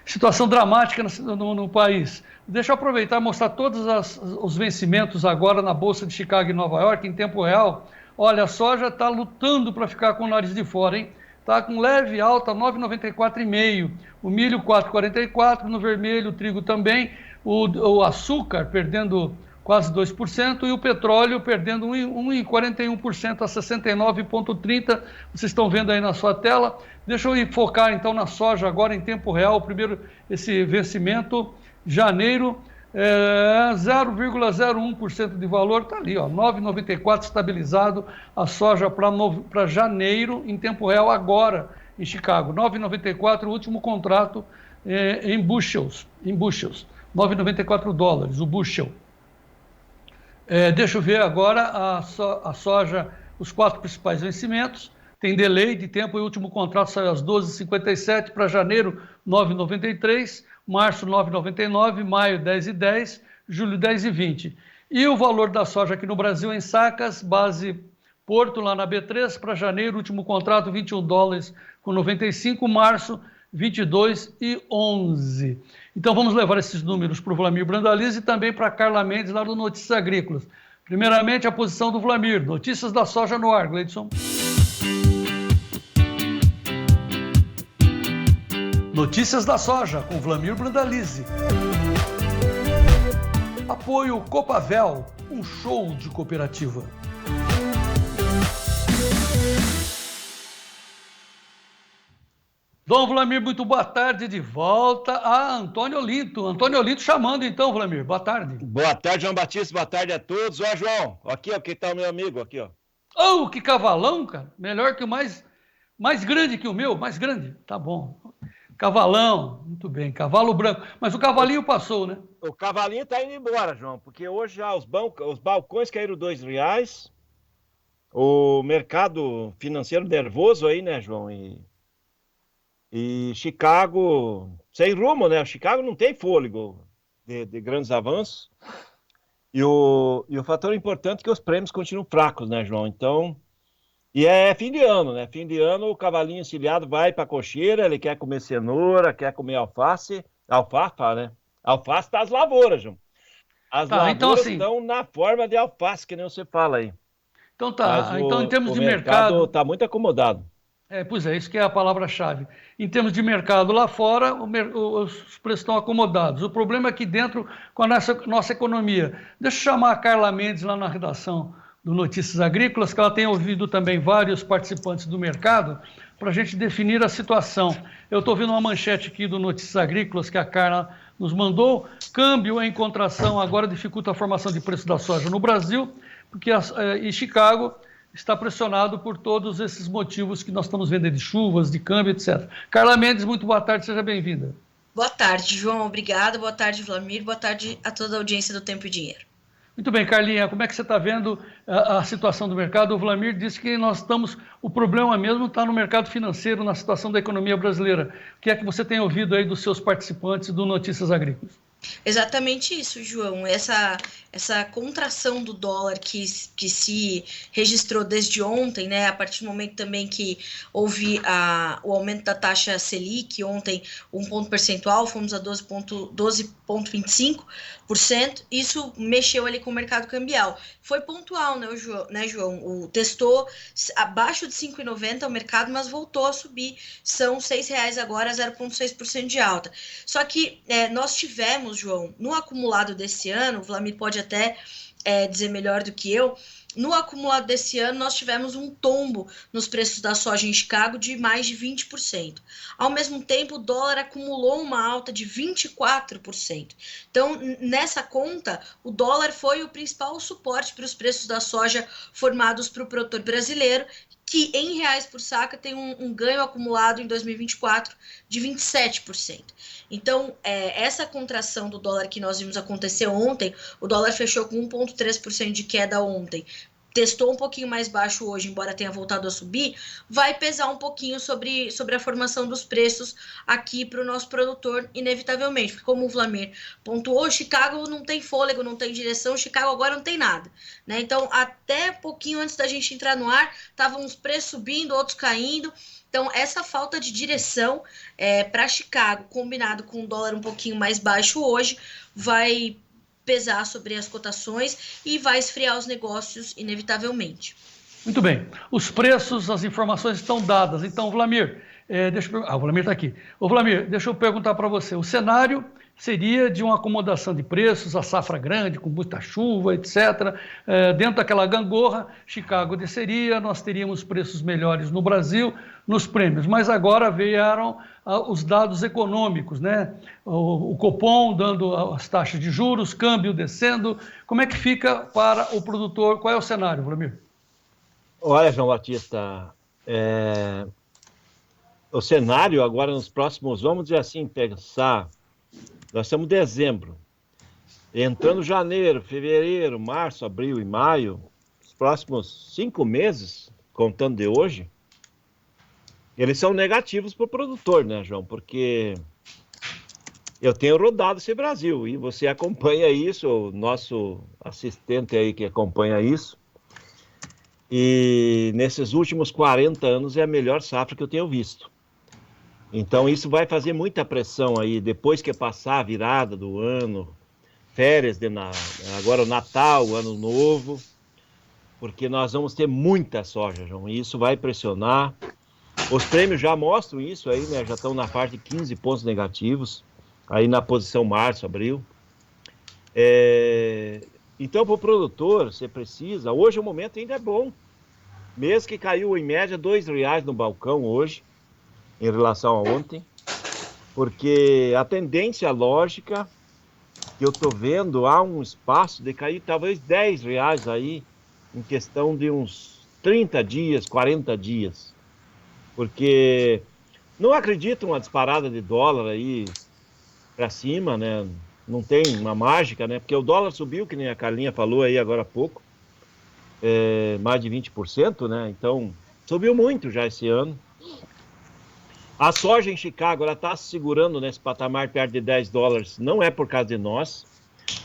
Situação dramática no país. Deixa eu aproveitar e mostrar todos os vencimentos agora na Bolsa de Chicago e Nova York em tempo real. Olha, a soja está lutando para ficar com o nariz de fora, hein? Está com leve alta, 9,94,5. O milho, 4,44. No vermelho, o trigo também. O açúcar perdendo quase 2%. E o petróleo perdendo 1,41% a 69,30. Vocês estão vendo aí na sua tela. Deixa eu ir focar então na soja agora em tempo real. Primeiro, esse vencimento, janeiro, 0,01% de valor, está ali, ó, 9,94 estabilizado a soja para janeiro em tempo real agora em Chicago. 9,94 o último contrato em bushels, 9,94 dólares o bushel. Deixa eu ver agora a soja, os 4 principais vencimentos. Tem delay de tempo, o último contrato saiu às 12h57, para janeiro 9,93, março 9,99, maio 10,10, julho 10,20. E o valor da soja aqui no Brasil em sacas, base Porto lá na B3, para janeiro, último contrato $21,95, março 22,11. Então vamos levar esses números para o Vlamir Brandalize e também para a Carla Mendes lá do Notícias Agrícolas. Primeiramente a posição do Vlamir, notícias da soja no ar, Gleidson. Notícias da soja, com Vlamir Brandalize. Apoio Copavel, um show de cooperativa. Dom Vlamir, muito boa tarde, de volta a Antônio Olinto. Antônio Olinto chamando então, Vlamir, boa tarde. Boa tarde, João Batista, boa tarde a todos. Ó, João, aqui, ó, que tá o meu amigo, aqui, ó. Oh, que cavalão, cara, melhor que o mais grande que o meu, mais grande, tá bom. Cavalão, muito bem, cavalo branco. Mas o cavalinho passou, né? O cavalinho tá indo embora, João, porque hoje já os balcões caíram R$2. O mercado financeiro nervoso aí, né, João? E Chicago sem rumo, né? Chicago não tem fôlego de grandes avanços. E o fator importante é que os prêmios continuam fracos, né, João? Então... E é fim de ano, né? Fim de ano, o cavalinho encilhado vai para a cocheira, ele quer comer cenoura, quer comer alfafa, né? Alface tá as lavouras, João. As lavouras então, assim, estão na forma de alface, que nem você fala aí. Então tá, então em termos de mercado... tá muito acomodado. Pois é, isso que é a palavra-chave. Em termos de mercado lá fora, os preços estão acomodados. O problema é aqui dentro com a nossa economia. Deixa eu chamar a Carla Mendes lá na redação do Notícias Agrícolas, que ela tem ouvido também vários participantes do mercado, para a gente definir a situação. Eu estou vendo uma manchete aqui do Notícias Agrícolas que a Carla nos mandou. Câmbio em contração agora dificulta a formação de preço da soja no Brasil, porque em Chicago está pressionado por todos esses motivos que nós estamos vendo de chuvas, de câmbio, etc. Carla Mendes, muito boa tarde, seja bem-vinda. Boa tarde, João, obrigado. Boa tarde, Vlamir. Boa tarde a toda a audiência do Tempo e Dinheiro. Muito bem, Carlinha, como é que você está vendo a situação do mercado? O Vlamir disse que o problema mesmo está no mercado financeiro, na situação da economia brasileira. O que é que você tem ouvido aí dos seus participantes do Notícias Agrícolas? Exatamente isso, João. Essa contração do dólar que se registrou desde ontem, né? A partir do momento também que houve o aumento da taxa Selic, ontem 1 ponto percentual, fomos a 12,25%, isso mexeu ali com o mercado cambial. Foi pontual, né, João? Testou abaixo de 5,90 o mercado, mas voltou a subir. São R$6 agora, 0,6% de alta. Só que nós tivemos, João, no acumulado desse ano, o Vlamir pode até dizer melhor do que eu, no acumulado desse ano nós tivemos um tombo nos preços da soja em Chicago de mais de 20%. Ao mesmo tempo, o dólar acumulou uma alta de 24%. Então, nessa conta, o dólar foi o principal suporte para os preços da soja formados para o produtor brasileiro, que em reais por saca tem um ganho acumulado em 2024 de 27%. Então, essa contração do dólar que nós vimos acontecer ontem, o dólar fechou com 1,3% de queda ontem, testou um pouquinho mais baixo hoje, embora tenha voltado a subir, vai pesar um pouquinho sobre a formação dos preços aqui para o nosso produtor, inevitavelmente, porque como o Vlamir pontuou, Chicago não tem fôlego, não tem direção, Chicago agora não tem nada, né? Então, até pouquinho antes da gente entrar no ar, estavam uns preços subindo, outros caindo. Então, essa falta de direção para Chicago, combinado com um dólar um pouquinho mais baixo hoje, vai pesar sobre as cotações e vai esfriar os negócios inevitavelmente. Muito bem. Os preços, as informações estão dadas. Então, Vlamir, o Vlamir está aqui. Ô, Vlamir, deixa eu perguntar para você. O cenário seria de uma acomodação de preços, a safra grande, com muita chuva, etc. Dentro daquela gangorra, Chicago desceria, nós teríamos preços melhores no Brasil, nos prêmios. Mas agora vieram os dados econômicos, né? O Copom dando as taxas de juros, câmbio descendo. Como é que fica para o produtor? Qual é o cenário, Vlamir? Olha, João Batista, o cenário agora nos próximos, vamos dizer assim, pensar, nós estamos em dezembro, entrando janeiro, fevereiro, março, abril e maio, os próximos 5 meses, contando de hoje, eles são negativos para o produtor, né, João? Porque eu tenho rodado esse Brasil e você acompanha isso, o nosso assistente aí que acompanha isso, e nesses últimos 40 anos é a melhor safra que eu tenho visto. Então isso vai fazer muita pressão aí, depois que passar a virada do ano, férias, agora o Natal, o Ano Novo, porque nós vamos ter muita soja, João, e isso vai pressionar. Os prêmios já mostram isso aí, né? Já estão na faixa de 15 pontos negativos, aí na posição março, abril. Então, para o produtor, você precisa... Hoje o momento ainda é bom. Mesmo que caiu em média R$2 no balcão hoje, em relação a ontem, porque a tendência lógica que eu estou vendo, há um espaço de cair talvez R$10 aí, em questão de uns 30 dias, 40 dias. Porque não acredito uma disparada de dólar aí para cima, né? Não tem uma mágica, né? Porque o dólar subiu, que nem a Carlinha falou aí agora há pouco, mais de 20%, né? Então, subiu muito já esse ano. A soja em Chicago, ela está se segurando nesse patamar perto de $10, não é por causa de nós,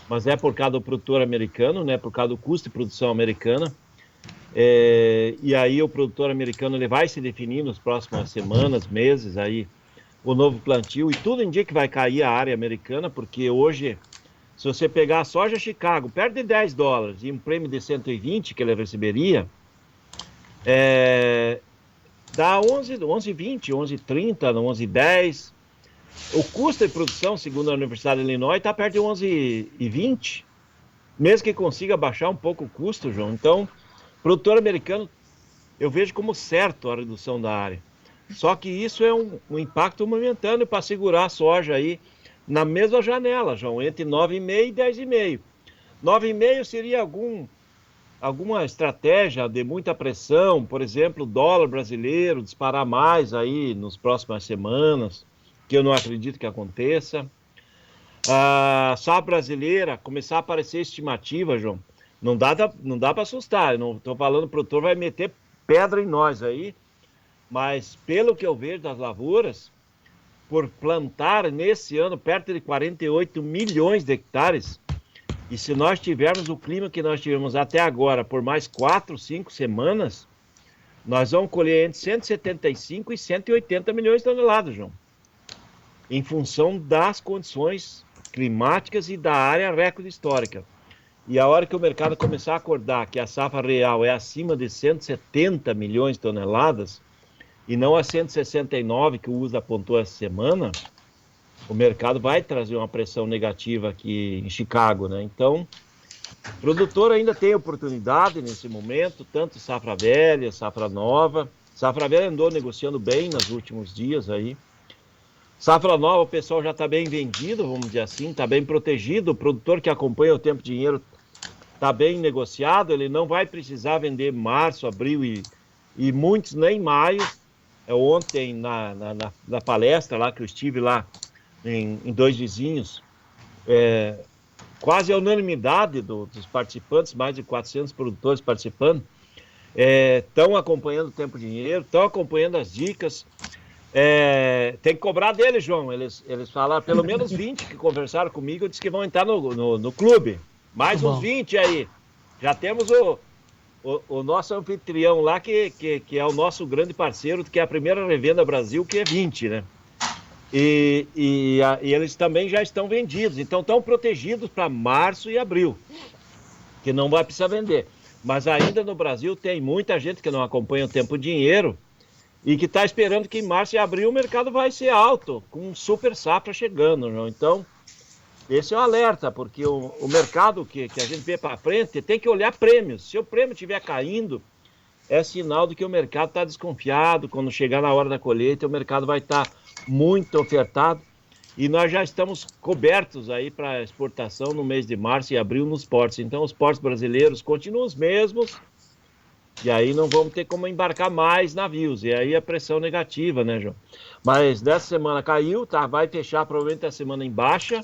mas é por causa do produtor americano, né? Por causa do custo de produção americana. E aí o produtor americano ele vai se definir nas próximas semanas, meses, aí o novo plantio, e tudo indica que vai cair a área americana, porque hoje, se você pegar a soja Chicago, perto de $10 e um prêmio de 120 que ele receberia, dá 11,20, 11,30, 11,10. O custo de produção, segundo a Universidade de Illinois, está perto de 11,20, mesmo que consiga baixar um pouco o custo, João. Então, o produtor americano, eu vejo como certo a redução da área. Só que isso é um impacto momentâneo para segurar a soja aí na mesma janela, João, entre 9,5 e 10,5. 9,5 seria alguma estratégia de muita pressão, por exemplo, o dólar brasileiro disparar mais aí nas próximas semanas, que eu não acredito que aconteça. A safra brasileira começar a aparecer estimativa, João, não dá para assustar. Eu não estou falando que o produtor vai meter pedra em nós aí, mas pelo que eu vejo das lavouras, por plantar nesse ano perto de 48 milhões de hectares. E se nós tivermos o clima que nós tivemos até agora por mais 4, 5 semanas, nós vamos colher entre 175 e 180 milhões de toneladas, João. Em função das condições climáticas e da área recorde histórica. E a hora que o mercado começar a acordar que a safra real é acima de 170 milhões de toneladas, e não a 169 que o USDA apontou essa semana, o mercado vai trazer uma pressão negativa aqui em Chicago, né? Então, o produtor ainda tem oportunidade nesse momento, tanto safra velha, safra nova. Safra velha andou negociando bem nos últimos dias aí. Safra nova, o pessoal já está bem vendido, vamos dizer assim, está bem protegido. O produtor que acompanha o Tempo Dinheiro está bem negociado, ele não vai precisar vender março, abril e muitos nem maio. Ontem, na palestra lá que eu estive lá, em Dois Vizinhos, quase a unanimidade dos participantes, mais de 400 produtores participando, estão acompanhando o Tempo Dinheiro, estão acompanhando as dicas. Tem que cobrar deles, João. Eles falaram, pelo menos 20 que conversaram comigo, disse que vão entrar no clube. Mais uns 20 aí. Já temos o nosso anfitrião lá, que é o nosso grande parceiro, que é a primeira revenda Brasil, que é 20, né? E eles também já estão vendidos, então estão protegidos para março e abril, que não vai precisar vender. Mas ainda no Brasil tem muita gente que não acompanha o Tempo Dinheiro e que está esperando que em março e abril o mercado vai ser alto, com um super safra chegando, não? Então, esse é um alerta, porque o mercado que a gente vê para frente tem que olhar prêmios. Se o prêmio estiver caindo, é sinal de que o mercado está desconfiado. Quando chegar na hora da colheita, o mercado vai estar muito ofertado, e nós já estamos cobertos aí para exportação no mês de março e abril nos portos. Então os portos brasileiros continuam os mesmos, e aí não vamos ter como embarcar mais navios, e aí a pressão negativa, né, João? Mas dessa semana caiu, tá? Vai fechar provavelmente a semana em baixa,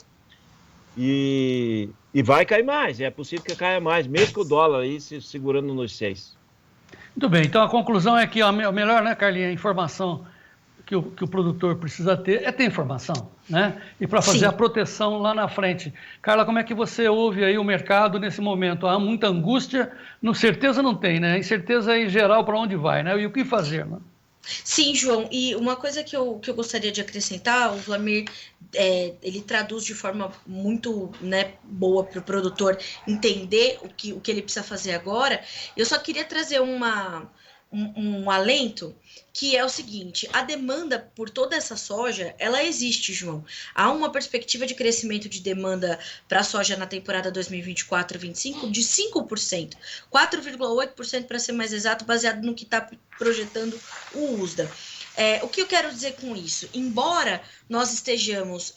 e vai cair mais, é possível que caia mais, mesmo com o dólar aí se segurando nos 6. Muito bem, então a conclusão é que a melhor, né, Carlinha, a informação que o produtor precisa ter informação, né? E para fazer a proteção lá na frente. Carla, como é que você ouve aí o mercado nesse momento? Há muita angústia, certeza não tem, né? Incerteza em geral para onde vai, né? E o que fazer, né? Sim, João, e uma coisa que eu gostaria de acrescentar, o Vlamir, ele traduz de forma muito, né, boa para o produtor entender o que ele precisa fazer agora. Eu só queria trazer um alento, que é o seguinte: a demanda por toda essa soja, ela existe, João. Há uma perspectiva de crescimento de demanda para a soja na temporada 2024-25 de 5%, 4,8% para ser mais exato, baseado no que está projetando o USDA. O que eu quero dizer com isso? Embora nós estejamos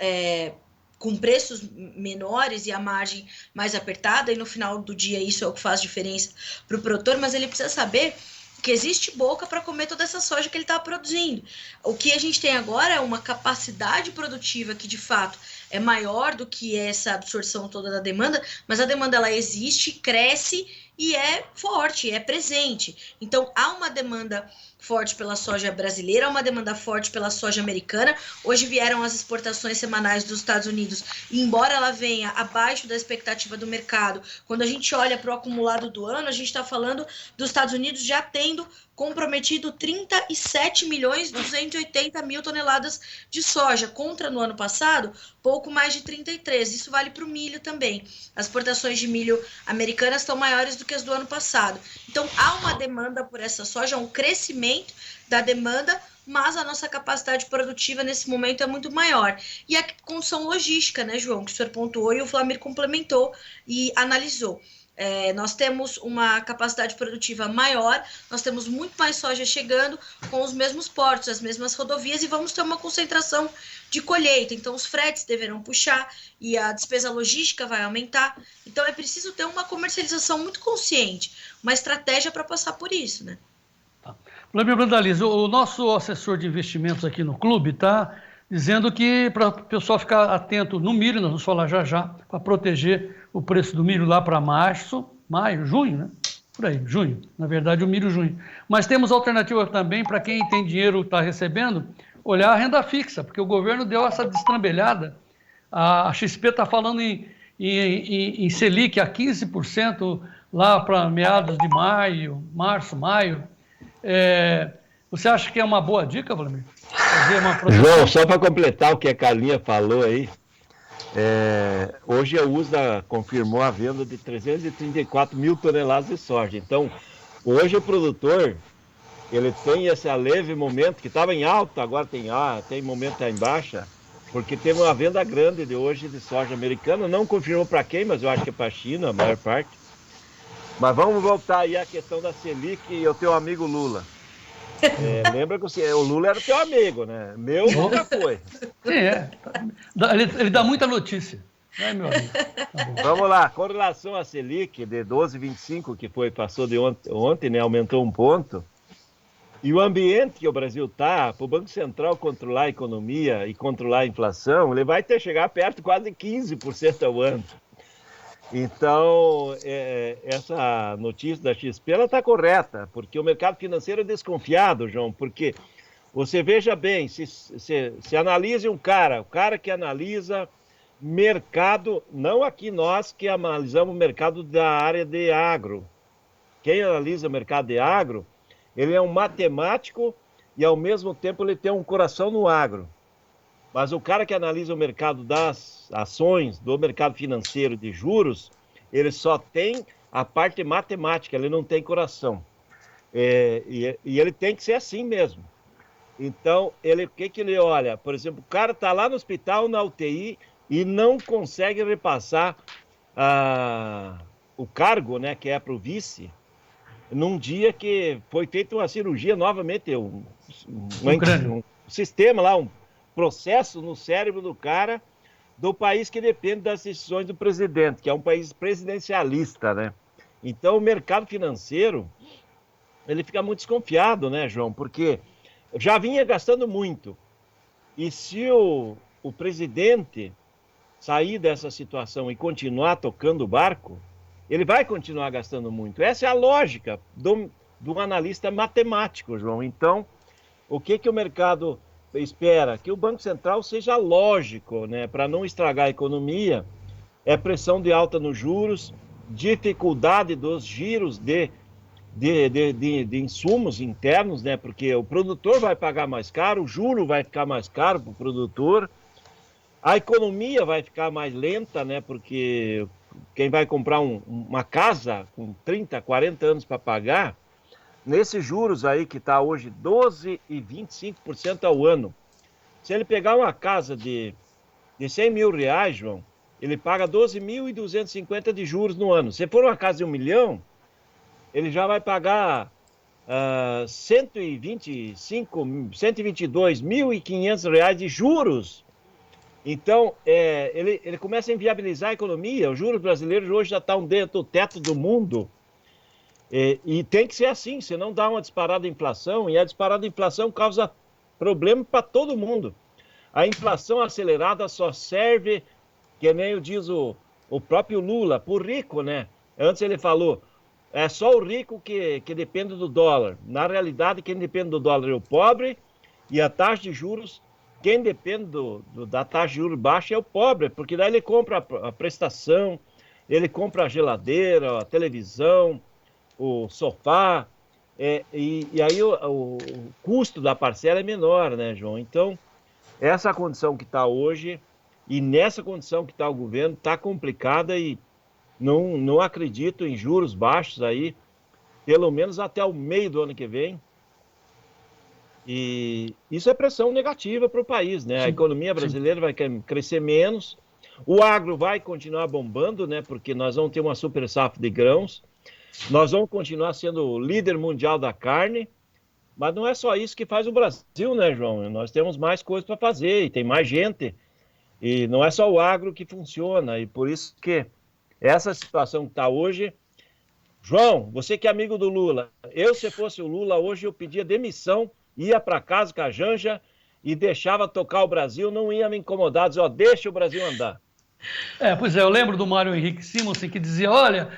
com preços menores e a margem mais apertada, e no final do dia isso é o que faz diferença para o produtor, mas ele precisa saber que existe boca para comer toda essa soja que ele está produzindo. O que a gente tem agora é uma capacidade produtiva que, de fato, é maior do que essa absorção toda da demanda, mas a demanda, ela existe, cresce e é forte, é presente. Então, há uma demanda forte pela soja brasileira, uma demanda forte pela soja americana. Hoje vieram as exportações semanais dos Estados Unidos, e embora ela venha abaixo da expectativa do mercado, quando a gente olha para o acumulado do ano, a gente está falando dos Estados Unidos já tendo comprometido 37.280.000 toneladas de soja, contra no ano passado pouco mais de 33. Isso vale para o milho também. As exportações de milho americanas estão maiores do que as do ano passado. Então há uma demanda por essa soja, um crescimento da demanda, mas a nossa capacidade produtiva nesse momento é muito maior. E a condição logística, né, João, que o senhor pontuou e o Vlamir complementou e analisou. Nós temos uma capacidade produtiva maior, nós temos muito mais soja chegando com os mesmos portos, as mesmas rodovias, e vamos ter uma concentração de colheita. Então os fretes deverão puxar e a despesa logística vai aumentar. Então é preciso ter uma comercialização muito consciente, uma estratégia para passar por isso, né? Vlamir Brandalize, o nosso assessor de investimentos aqui no clube está dizendo que para o pessoal ficar atento no milho, nós vamos falar já, para proteger o preço do milho lá para maio, junho, né? Por aí, junho, na verdade o milho junho. Mas temos alternativa também para quem tem dinheiro, está recebendo, olhar a renda fixa, porque o governo deu essa destrambelhada. A XP está falando em Selic a 15% lá para meados de março, maio. Você acha que é uma boa dica, Vladimir? João, só para completar o que a Carlinha falou aí, hoje a USDA confirmou a venda de 334 mil toneladas de soja. Então, hoje o produtor, ele tem esse leve momento, que estava em alta, agora tem momento em baixa, porque teve uma venda grande de hoje de soja americana, não confirmou para quem, mas eu acho que é para a China, a maior parte. Mas vamos voltar aí à questão da Selic e o teu amigo Lula. Lembra que o Lula era teu amigo, né? Meu nunca foi. Sim, ele dá muita notícia. Meu amigo. Tá vamos lá, com relação à Selic de 12,25, que passou de ontem, né? Aumentou 1 ponto. E o ambiente que o Brasil está, para o Banco Central controlar a economia e controlar a inflação, ele vai chegar perto de quase 15% ao ano. Então, essa notícia da XP está correta, porque o mercado financeiro é desconfiado, João, porque você veja bem, se analise o cara que analisa mercado, não aqui nós que analisamos o mercado da área de agro. Quem analisa o mercado de agro, ele é um matemático e ao mesmo tempo ele tem um coração no agro. Mas o cara que analisa o mercado das ações, do mercado financeiro de juros, ele só tem a parte matemática, ele não tem coração. E ele tem que ser assim mesmo. Então, o que ele olha? Por exemplo, o cara está lá no hospital, na UTI, e não consegue repassar o cargo, né, que é para o vice, num dia que foi feita uma cirurgia novamente, um sistema lá, um processo no cérebro do cara, do país que depende das decisões do presidente, que é um país presidencialista, né? Então o mercado financeiro, ele fica muito desconfiado, né, João? Porque já vinha gastando muito. E se o presidente sair dessa situação e continuar tocando o barco, ele vai continuar gastando muito. Essa é a lógica do analista matemático, João. Então, o que o mercado espera? Que o Banco Central seja lógico, né? Para não estragar a economia, pressão de alta nos juros, dificuldade dos giros de insumos internos, né? Porque o produtor vai pagar mais caro, o juro vai ficar mais caro para o produtor, a economia vai ficar mais lenta, né? Porque quem vai comprar uma casa com 30, 40 anos para pagar, nesses juros aí que está hoje 12 e 25% ao ano, se ele pegar uma casa de 100 mil reais, João, ele paga 12.250 de juros no ano. Se for uma casa de 1 milhão, ele já vai pagar 122.500 reais de juros. Então, ele começa a inviabilizar a economia. Os juros brasileiros hoje já estão dentro do teto do mundo. E tem que ser assim, senão dá uma disparada de inflação, e a disparada de inflação causa problema para todo mundo. A inflação acelerada só serve, que nem diz o próprio Lula, por rico, né? Antes ele falou, é só o rico que depende do dólar. Na realidade, quem depende do dólar é o pobre, e a taxa de juros, quem depende da taxa de juros baixa é o pobre, porque daí ele compra a prestação, ele compra a geladeira, a televisão, o sofá, e aí o custo da parcela é menor, né, João? Então, essa condição que está hoje, e nessa condição que está o governo, está complicada, e não acredito em juros baixos aí, pelo menos até o meio do ano que vem. E isso é pressão negativa para o país, né? A economia brasileira vai crescer menos, o agro vai continuar bombando, né? Porque nós vamos ter uma super safra de grãos, nós vamos continuar sendo o líder mundial da carne, mas não é só isso que faz o Brasil, né, João? Nós temos mais coisas para fazer e tem mais gente, e não é só o agro que funciona, e por isso que essa situação que está hoje... João, você que é amigo do Lula, se fosse o Lula hoje, eu pedia demissão, ia para casa com a Janja e deixava tocar o Brasil, não ia me incomodar, dizia, deixa o Brasil andar. Pois é, eu lembro do Mário Henrique Simonsen que dizia, olha,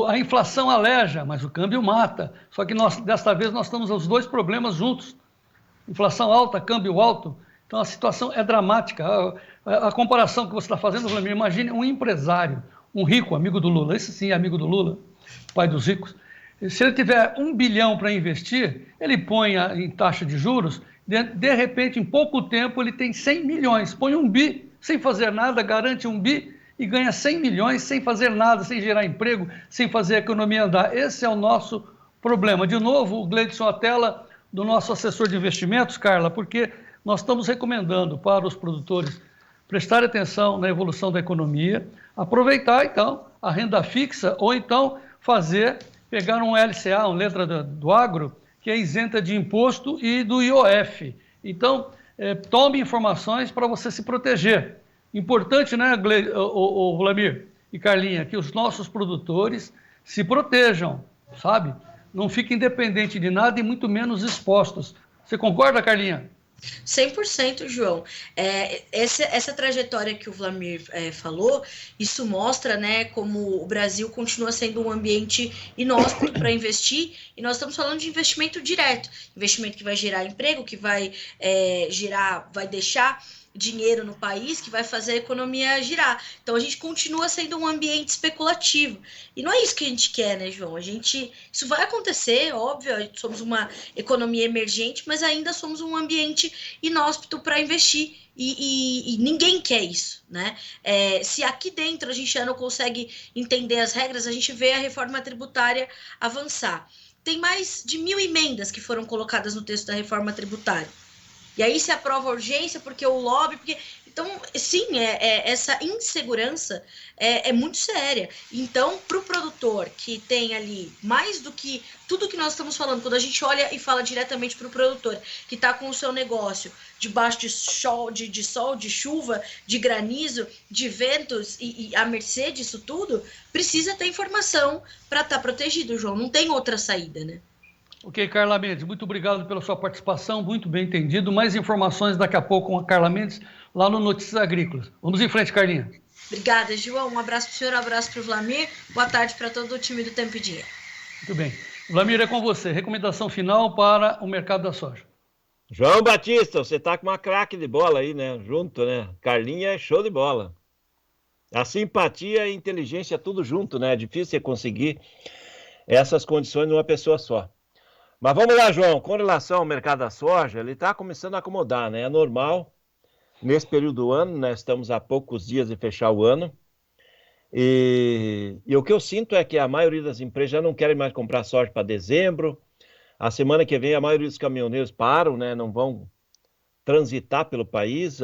a inflação aleja, mas o câmbio mata. Só que desta vez nós estamos os dois problemas juntos. inflação alta, câmbio alto. Então a situação é dramática. A comparação que você está fazendo, Vladimir, imagine um empresário, um rico, amigo do Lula, esse sim é amigo do Lula, pai dos ricos. Se ele tiver 1 bilhão para investir, ele põe em taxa de juros, de repente, em pouco tempo, ele tem 100 milhões. Põe 1 bi, sem fazer nada, garante 1 bi e ganha 100 milhões sem fazer nada, sem gerar emprego, sem fazer a economia andar. Esse é o nosso problema. De novo, o Gleidson, a tela do nosso assessor de investimentos, Carla, porque nós estamos recomendando para os produtores prestarem atenção na evolução da economia, aproveitar, então, a renda fixa ou então pegar um LCA, uma letra do agro, que é isenta de imposto e do IOF. Então, tome informações para você se proteger. Importante, né, o Vladimir e Carlinha, que os nossos produtores se protejam, sabe? Não fiquem dependentes de nada e muito menos expostos. Você concorda, Carlinha? 100%, João. Essa trajetória que o Vladimir falou, isso mostra, né, como o Brasil continua sendo um ambiente inóspito para investir, e nós estamos falando de investimento direto, investimento que vai gerar emprego, que vai deixar dinheiro no país, que vai fazer a economia girar. Então a gente continua sendo um ambiente especulativo. E não é isso que a gente quer, né, João? Isso vai acontecer, óbvio, somos uma economia emergente, mas ainda somos um ambiente inóspito para investir. E ninguém quer isso, né? Se aqui dentro a gente já não consegue entender as regras, a gente vê a reforma tributária avançar. Tem mais de 1.000 emendas que foram colocadas no texto da reforma tributária. E aí se aprova a urgência porque o lobby... Então, sim, essa insegurança é muito séria. Então, para o produtor que tem ali mais do que tudo que nós estamos falando, quando a gente olha e fala diretamente para o produtor que está com o seu negócio debaixo de sol, de chuva, de granizo, de ventos e à mercê disso tudo, precisa ter informação para estar protegido, João. Não tem outra saída, né? Ok, Carla Mendes, muito obrigado pela sua participação, muito bem entendido. Mais informações daqui a pouco com a Carla Mendes, lá no Notícias Agrícolas. Vamos em frente, Carlinha. Obrigada, João. Um abraço para o senhor, um abraço para o Vladimir. Boa tarde para todo o time do Tempo e Dinheiro. Muito bem. Vladimir, é com você. Recomendação final para o mercado da soja. João Batista, você tá com uma craque de bola aí, né? Junto, né? Carlinha é show de bola. A simpatia e a inteligência, tudo junto, né? É difícil você conseguir essas condições numa pessoa só. Mas vamos lá, João, com relação ao mercado da soja, ele está começando a acomodar, né? É normal, nesse período do ano, né? Estamos a poucos dias de fechar o ano, e o que eu sinto é que a maioria das empresas já não querem mais comprar soja para dezembro. A semana que vem a maioria dos caminhoneiros param, né? Não vão transitar pelo país,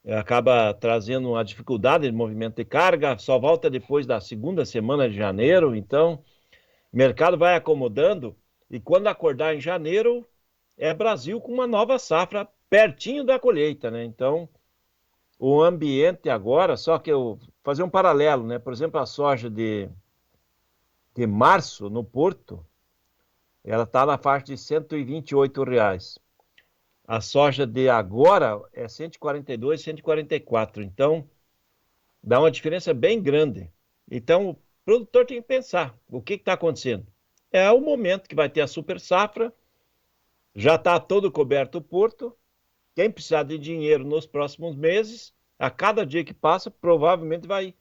acaba trazendo uma dificuldade de movimento de carga, só volta depois da segunda semana de janeiro, então... O mercado vai acomodando e quando acordar em janeiro, é Brasil com uma nova safra pertinho da colheita, né? Então, o ambiente agora, só que eu fazer um paralelo, né? Por exemplo, a soja de março no Porto, ela está na faixa de R$128. A soja de agora é 142, 144. Então, dá uma diferença bem grande. Então, o produtor tem que pensar, o que está acontecendo? É o momento que vai ter a super safra, já está todo coberto o porto, quem precisar de dinheiro nos próximos meses, a cada dia que passa, provavelmente vai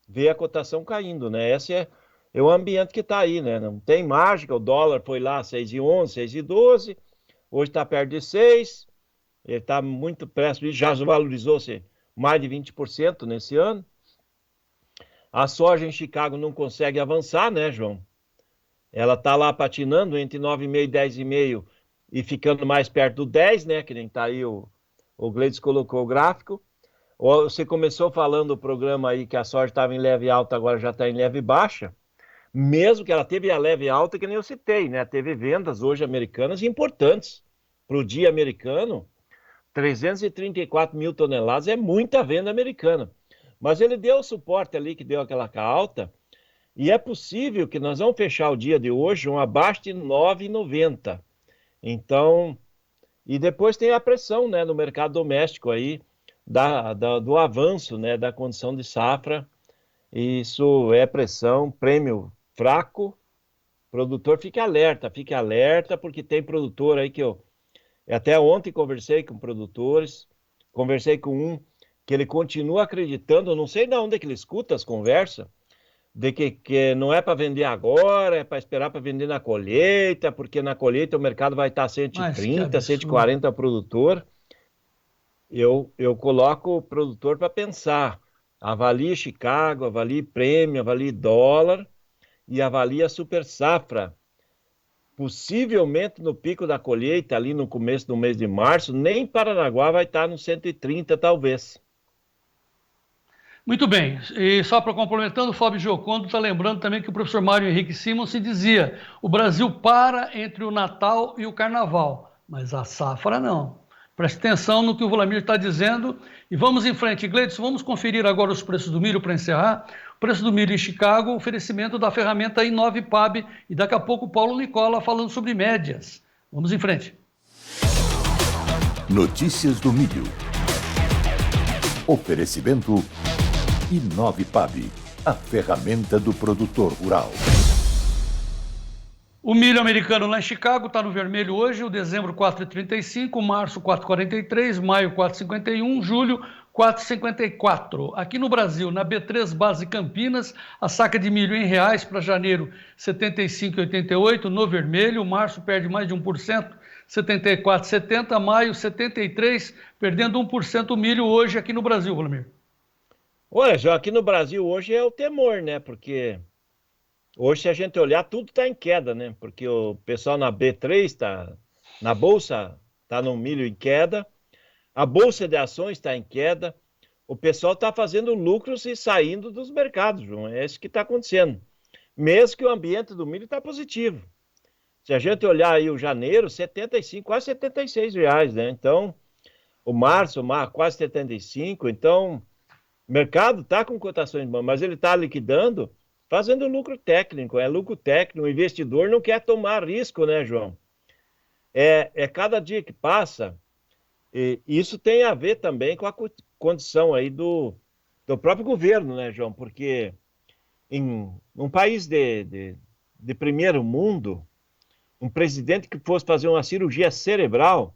ver a cotação caindo, né? Esse é o ambiente que está aí, né? Não tem mágica, o dólar foi lá 6,11, 6,12, hoje está perto de 6, ele está muito próximo, já valorizou-se mais de 20% nesse ano. A soja em Chicago não consegue avançar, né, João? Ela está lá patinando entre 9,5 e 10,5 e ficando mais perto do 10, né? Que nem está aí o Gleides colocou o gráfico. Você começou falando o programa aí que a soja estava em leve alta, agora já está em leve baixa. Mesmo que ela teve a leve alta, que nem eu citei, né? Teve vendas hoje americanas importantes. Para o dia americano, 334 mil toneladas é muita venda americana. Mas ele deu o suporte ali, que deu aquela alta, e é possível que nós vamos fechar o dia de hoje abaixo de 9,90. Então, e depois tem a pressão, né, no mercado doméstico aí, do avanço, né, da condição de safra. Isso é pressão, prêmio fraco. Produtor, fique alerta, porque tem produtor aí que Até ontem conversei com produtores, conversei com um que ele continua acreditando, não sei de onde é que ele escuta as conversas, de que não é para vender agora, é para esperar para vender na colheita, porque na colheita o mercado vai estar 130, 140 ao produtor. Eu coloco o produtor para pensar. Avalie Chicago, avalie prêmio, avalie dólar e avalie a super safra. Possivelmente no pico da colheita, ali no começo do mês de março, nem Paranaguá vai estar no 130 talvez. Muito bem, e só para complementando, o Fábio Giocondo está lembrando também que o professor Mário Henrique Simons se dizia: o Brasil para entre o Natal e o Carnaval, mas a safra não. Preste atenção no que o Vlamir está dizendo e vamos em frente. Gleidson, vamos conferir agora os preços do milho para encerrar. O preço do milho em Chicago, oferecimento da ferramenta i9PAB e daqui a pouco o Paulo Nicola falando sobre médias. Vamos em frente. Notícias do milho. Oferecimento i9PAB, a ferramenta do produtor rural. O milho americano lá em Chicago está no vermelho hoje, o dezembro 4,35, março 4,43, maio 4,51, julho 4,54. Aqui no Brasil, na B3 Base Campinas, a saca de milho em reais para janeiro 75,88, no vermelho, março perde mais de 1%, 74,70, maio 73, perdendo 1% o milho hoje aqui no Brasil, Vladimir. Olha, já aqui no Brasil hoje é o temor, né? Porque hoje, se a gente olhar, tudo está em queda, né? Porque o pessoal na B3 está, na Bolsa, está no milho em queda, a Bolsa de Ações está em queda, o pessoal está fazendo lucros e saindo dos mercados, João. É isso que está acontecendo. Mesmo que o ambiente do milho está positivo. Se a gente olhar aí o janeiro, 75, quase 76 reais, né? Então, o março, quase 75, então... O mercado está com cotações boas, mas ele está liquidando, fazendo lucro técnico, é lucro técnico. O investidor não quer tomar risco, né, João? É cada dia que passa, e isso tem a ver também com a condição aí do próprio governo, né, João? Porque em um país de primeiro mundo, um presidente que fosse fazer uma cirurgia cerebral,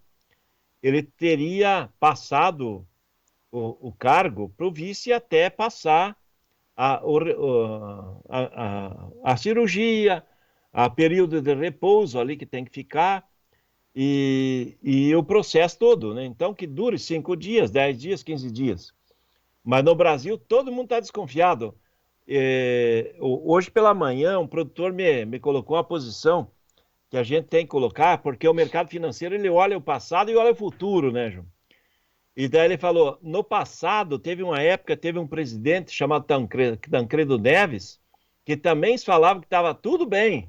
ele teria passado o cargo para o vice até passar a cirurgia, a período de repouso ali que tem que ficar e o processo todo, né? Então que dure 5 dias, 10 dias, 15 dias. Mas no Brasil todo mundo está desconfiado. Hoje pela manhã um produtor me colocou uma posição que a gente tem que colocar, porque o mercado financeiro ele olha o passado e olha o futuro, né, João? E daí ele falou, no passado, teve uma época, teve um presidente chamado Tancredo Neves, que também falava que estava tudo bem.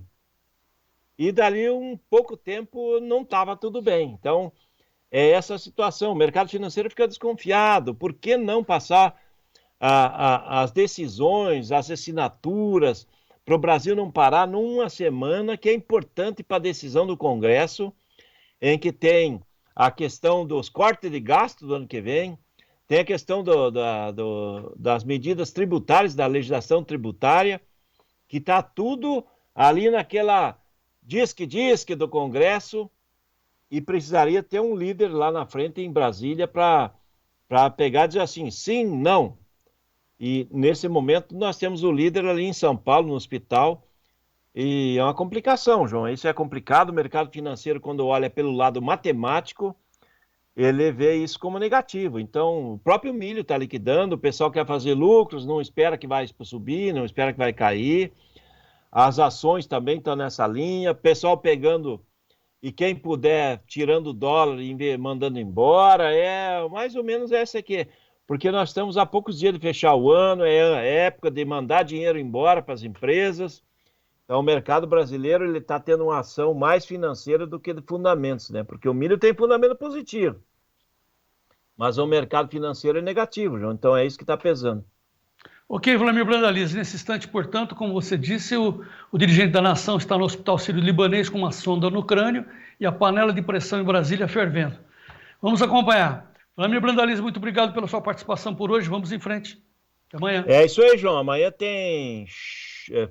E dali um pouco tempo não estava tudo bem. Então, é essa a situação. O mercado financeiro fica desconfiado. Por que não passar as decisões, as assinaturas, para o Brasil não parar numa semana, que é importante para a decisão do Congresso, em que tem a questão dos cortes de gasto do ano que vem, tem a questão das medidas tributárias, da legislação tributária, que está tudo ali naquela disque do Congresso e precisaria ter um líder lá na frente em Brasília para pegar e dizer assim, sim, não. E nesse momento nós temos o líder ali em São Paulo, no hospital, e é uma complicação, João. Isso é complicado. O mercado financeiro, quando olha pelo lado matemático, ele vê isso como negativo. Então, o próprio milho está liquidando, o pessoal quer fazer lucros, não espera que vai subir, não espera que vai cair. As ações também estão nessa linha, o pessoal pegando, e quem puder, tirando o dólar e mandando embora, é mais ou menos essa aqui. Porque nós estamos há poucos dias de fechar o ano, é a época de mandar dinheiro embora para as empresas. Então, o mercado brasileiro ele está tendo uma ação mais financeira do que de fundamentos, né? Porque o milho tem fundamento positivo, mas o mercado financeiro é negativo, João. Então, é isso que está pesando. Ok, Vladimir Brandalize, nesse instante, portanto, como você disse, o dirigente da nação está no Hospital Sírio-Libanês com uma sonda no crânio e a panela de pressão em Brasília fervendo. Vamos acompanhar. Vladimir Brandalize, muito obrigado pela sua participação por hoje. Vamos em frente. Até amanhã. É isso aí, João. Amanhã tem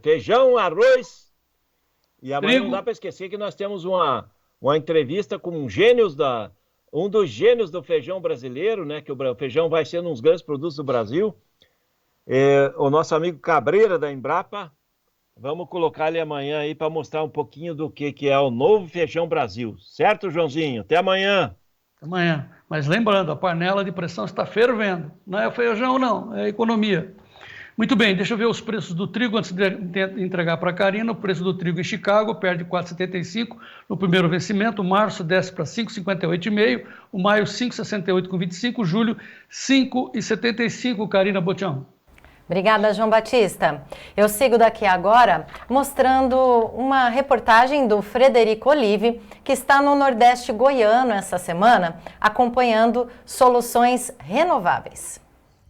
feijão, arroz. E amanhã não dá para esquecer que nós temos um uma entrevista com um dos gênios do feijão brasileiro, né, que o feijão vai ser um dos grandes produtos do Brasil, o nosso amigo Cabreira da Embrapa. Vamos colocar ele amanhã aí para mostrar um pouquinho do que é o novo Feijão Brasil. Certo, Joãozinho? Até amanhã. Até amanhã. Mas lembrando, a panela de pressão está fervendo. Não é feijão, não. É economia. Muito bem, deixa eu ver os preços do trigo antes de entregar para a Karina. O preço do trigo em Chicago perde 4,75 no primeiro vencimento. Março desce para 5,58,5. O maio 5,68,25. Julho 5,75. Karina Botião. Obrigada, João Batista. Eu sigo daqui agora mostrando uma reportagem do Frederico Olive, que está no Nordeste goiano essa semana, acompanhando soluções renováveis.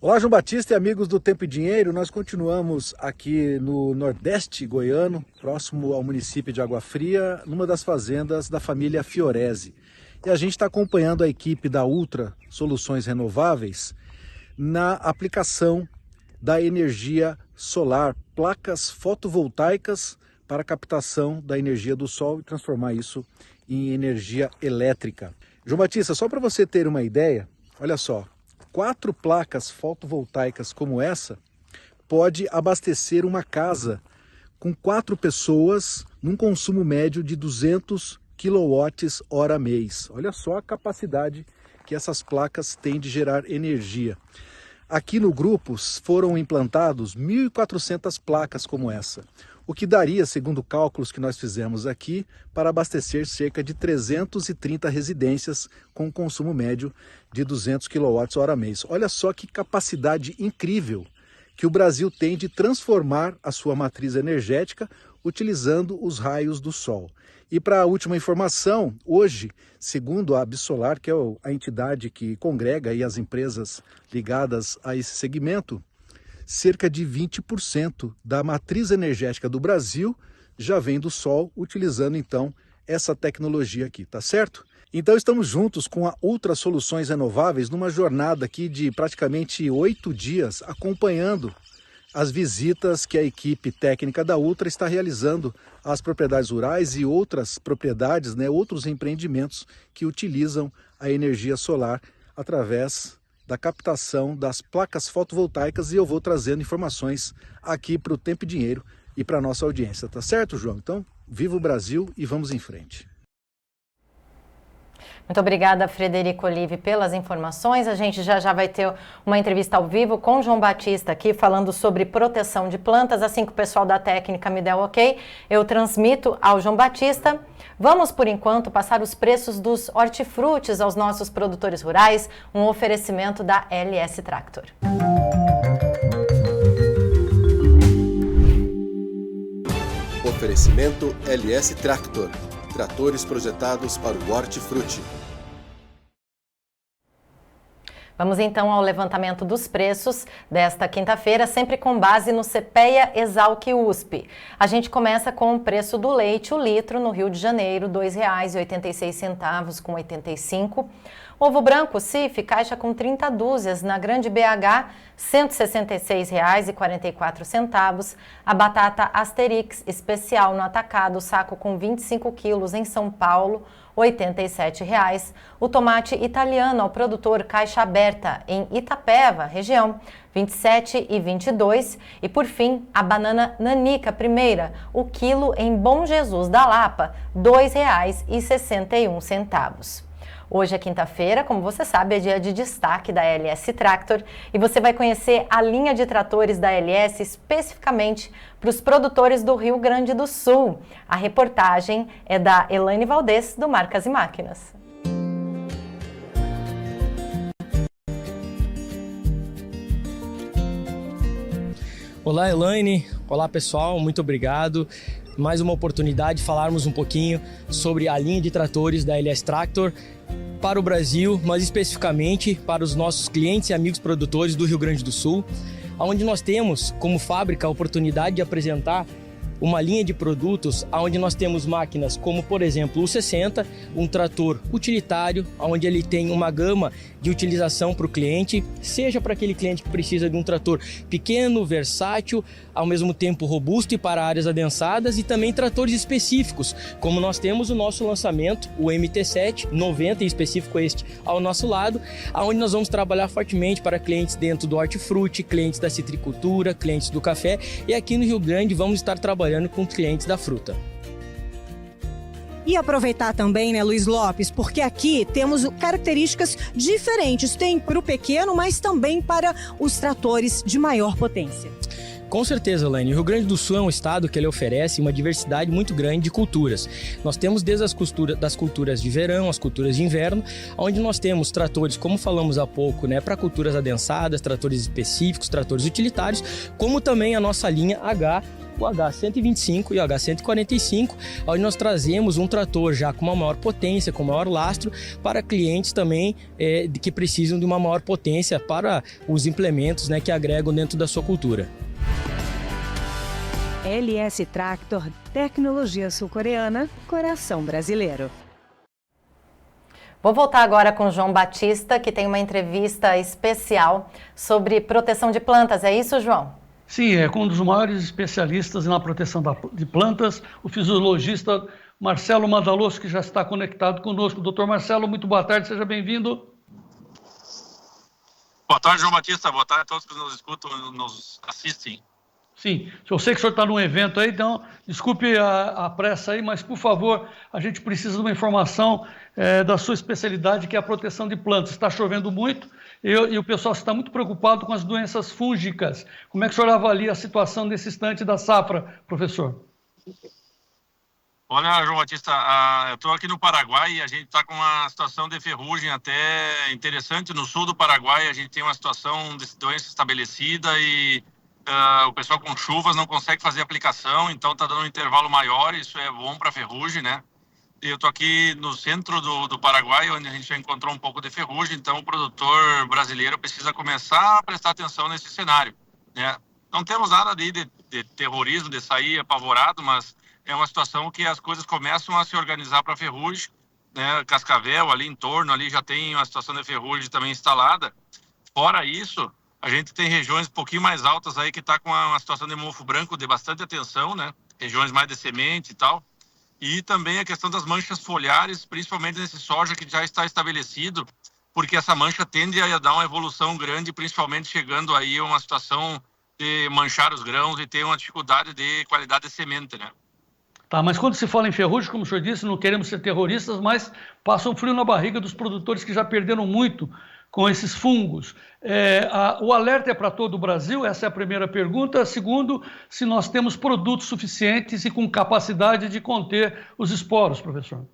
Olá, João Batista e amigos do Tempo e Dinheiro. Nós continuamos aqui no Nordeste goiano, próximo ao município de Água Fria, numa das fazendas da família Fiorese. E a gente está acompanhando a equipe da Ultra Soluções Renováveis na aplicação da energia solar, placas fotovoltaicas para captação da energia do sol e transformar isso em energia elétrica. João Batista, só para você ter uma ideia, olha só, 4 placas fotovoltaicas como essa pode abastecer uma casa com 4 pessoas num consumo médio de 200 kWh mês. Olha só a capacidade que essas placas têm de gerar energia. Aqui no grupo foram implantados 1.400 placas como essa, o que daria, segundo cálculos que nós fizemos aqui, para abastecer cerca de 330 residências com consumo médio de 200 kWh mês. Olha só que capacidade incrível que o Brasil tem de transformar a sua matriz energética utilizando os raios do sol. E para a última informação, hoje, segundo a Absolar, que é a entidade que congrega aí as empresas ligadas a esse segmento, cerca de 20% da matriz energética do Brasil já vem do sol, utilizando então essa tecnologia aqui, tá certo? Então estamos juntos com a Ultra Soluções Renováveis numa jornada aqui de praticamente 8 dias, acompanhando as visitas que a equipe técnica da Ultra está realizando às propriedades rurais e outras propriedades, outros empreendimentos que utilizam a energia solar através da captação das placas fotovoltaicas, e eu vou trazendo informações aqui para o Tempo e Dinheiro e para a nossa audiência, tá certo, João? Então, viva o Brasil e vamos em frente. Muito obrigada, Frederico Olive, pelas informações. A gente já vai ter uma entrevista ao vivo com o João Batista aqui, falando sobre proteção de plantas. Assim que o pessoal da técnica me der o ok, eu transmito ao João Batista. Vamos, por enquanto, passar os preços dos hortifrutis aos nossos produtores rurais, um oferecimento da LS Tractor. Oferecimento LS Tractor. Tratores projetados para o hortifruti. Vamos então ao levantamento dos preços desta quinta-feira, sempre com base no CPEA Exalc USP. A gente começa com o preço do leite, o litro, no Rio de Janeiro, R$ 2,86 com 85. Ovo branco CIF, caixa com 30 dúzias, na Grande BH, R$ 166,44. A batata Asterix especial no atacado, saco com 25 quilos em São Paulo, R$ 87,00. O tomate italiano ao produtor, caixa aberta em Itapeva, região, R$ 27,22. E por fim, a banana nanica primeira, o quilo em Bom Jesus da Lapa, R$ 2,61. Hoje é quinta-feira, como você sabe, é dia de destaque da LS Tractor e você vai conhecer a linha de tratores da LS especificamente para os produtores do Rio Grande do Sul. A reportagem é da Elaine Valdez, do Marcas e Máquinas. Olá, Elaine. Olá, pessoal. Muito obrigado. Mais uma oportunidade de falarmos um pouquinho sobre a linha de tratores da LS Tractor para o Brasil, mas especificamente para os nossos clientes e amigos produtores do Rio Grande do Sul, onde nós temos como fábrica a oportunidade de apresentar uma linha de produtos onde nós temos máquinas como, por exemplo, o 60, um trator utilitário, onde ele tem uma gama de utilização para o cliente, seja para aquele cliente que precisa de um trator pequeno, versátil, ao mesmo tempo robusto e para áreas adensadas, e também tratores específicos, como nós temos o nosso lançamento, o MT7 90, em específico este ao nosso lado, onde nós vamos trabalhar fortemente para clientes dentro do hortifruti, clientes da citricultura, clientes do café, e aqui no Rio Grande vamos estar trabalhando com clientes da fruta. E aproveitar também, né, Luiz Lopes, porque aqui temos características diferentes, tem para o pequeno, mas também para os tratores de maior potência. Com certeza, Elaine. O Rio Grande do Sul é um estado que ele oferece uma diversidade muito grande de culturas. Nós temos desde das culturas de verão, as culturas de inverno, onde nós temos tratores, como falamos há pouco, né, para culturas adensadas, tratores específicos, tratores utilitários, como também a nossa linha H, o H125 e o H145, onde nós trazemos um trator já com uma maior potência, com maior lastro, para clientes também que precisam de uma maior potência para os implementos, né, que agregam dentro da sua cultura. LS Tractor, tecnologia sul-coreana, coração brasileiro. Vou voltar agora com o João Batista, que tem uma entrevista especial sobre proteção de plantas. É isso, João? Sim, é com um dos maiores especialistas na proteção de plantas, o fisiologista Marcelo Madaloso, que já está conectado conosco. Doutor Marcelo, muito boa tarde, seja bem-vindo. Boa tarde, João Batista. Boa tarde a todos que nos escutam, nos assistem. Sim, eu sei que o senhor está num evento aí, então desculpe a pressa aí, mas por favor, a gente precisa de uma informação da sua especialidade, que é a proteção de plantas. Está chovendo muito e o pessoal está muito preocupado com as doenças fúngicas. Como é que o senhor avalia a situação nesse instante da safra, professor? Olha, João Batista, eu estou aqui no Paraguai e a gente está com uma situação de ferrugem até interessante. No sul do Paraguai a gente tem uma situação de doença estabelecida e o pessoal com chuvas não consegue fazer aplicação, então está dando um intervalo maior, isso é bom para a ferrugem, né? E eu estou aqui no centro do Paraguai, onde a gente já encontrou um pouco de ferrugem, então o produtor brasileiro precisa começar a prestar atenção nesse cenário, né? Não temos nada de terrorismo, de sair apavorado, mas é uma situação que as coisas começam a se organizar para a ferrugem, né? Cascavel, ali em torno, ali já tem uma situação de ferrugem também instalada. Fora isso, a gente tem regiões um pouquinho mais altas aí que está com uma situação de mofo branco de bastante atenção, né? Regiões mais de semente e tal. E também a questão das manchas foliares, principalmente nesse soja que já está estabelecido, porque essa mancha tende a dar uma evolução grande, principalmente chegando aí a uma situação de manchar os grãos e ter uma dificuldade de qualidade de semente, né? Tá, mas quando se fala em ferrugem, como o senhor disse, não queremos ser terroristas, mas passa um frio na barriga dos produtores que já perderam muito com esses fungos. O alerta é para todo o Brasil? Essa é a primeira pergunta. Segundo, se nós temos produtos suficientes e com capacidade de conter os esporos, professor.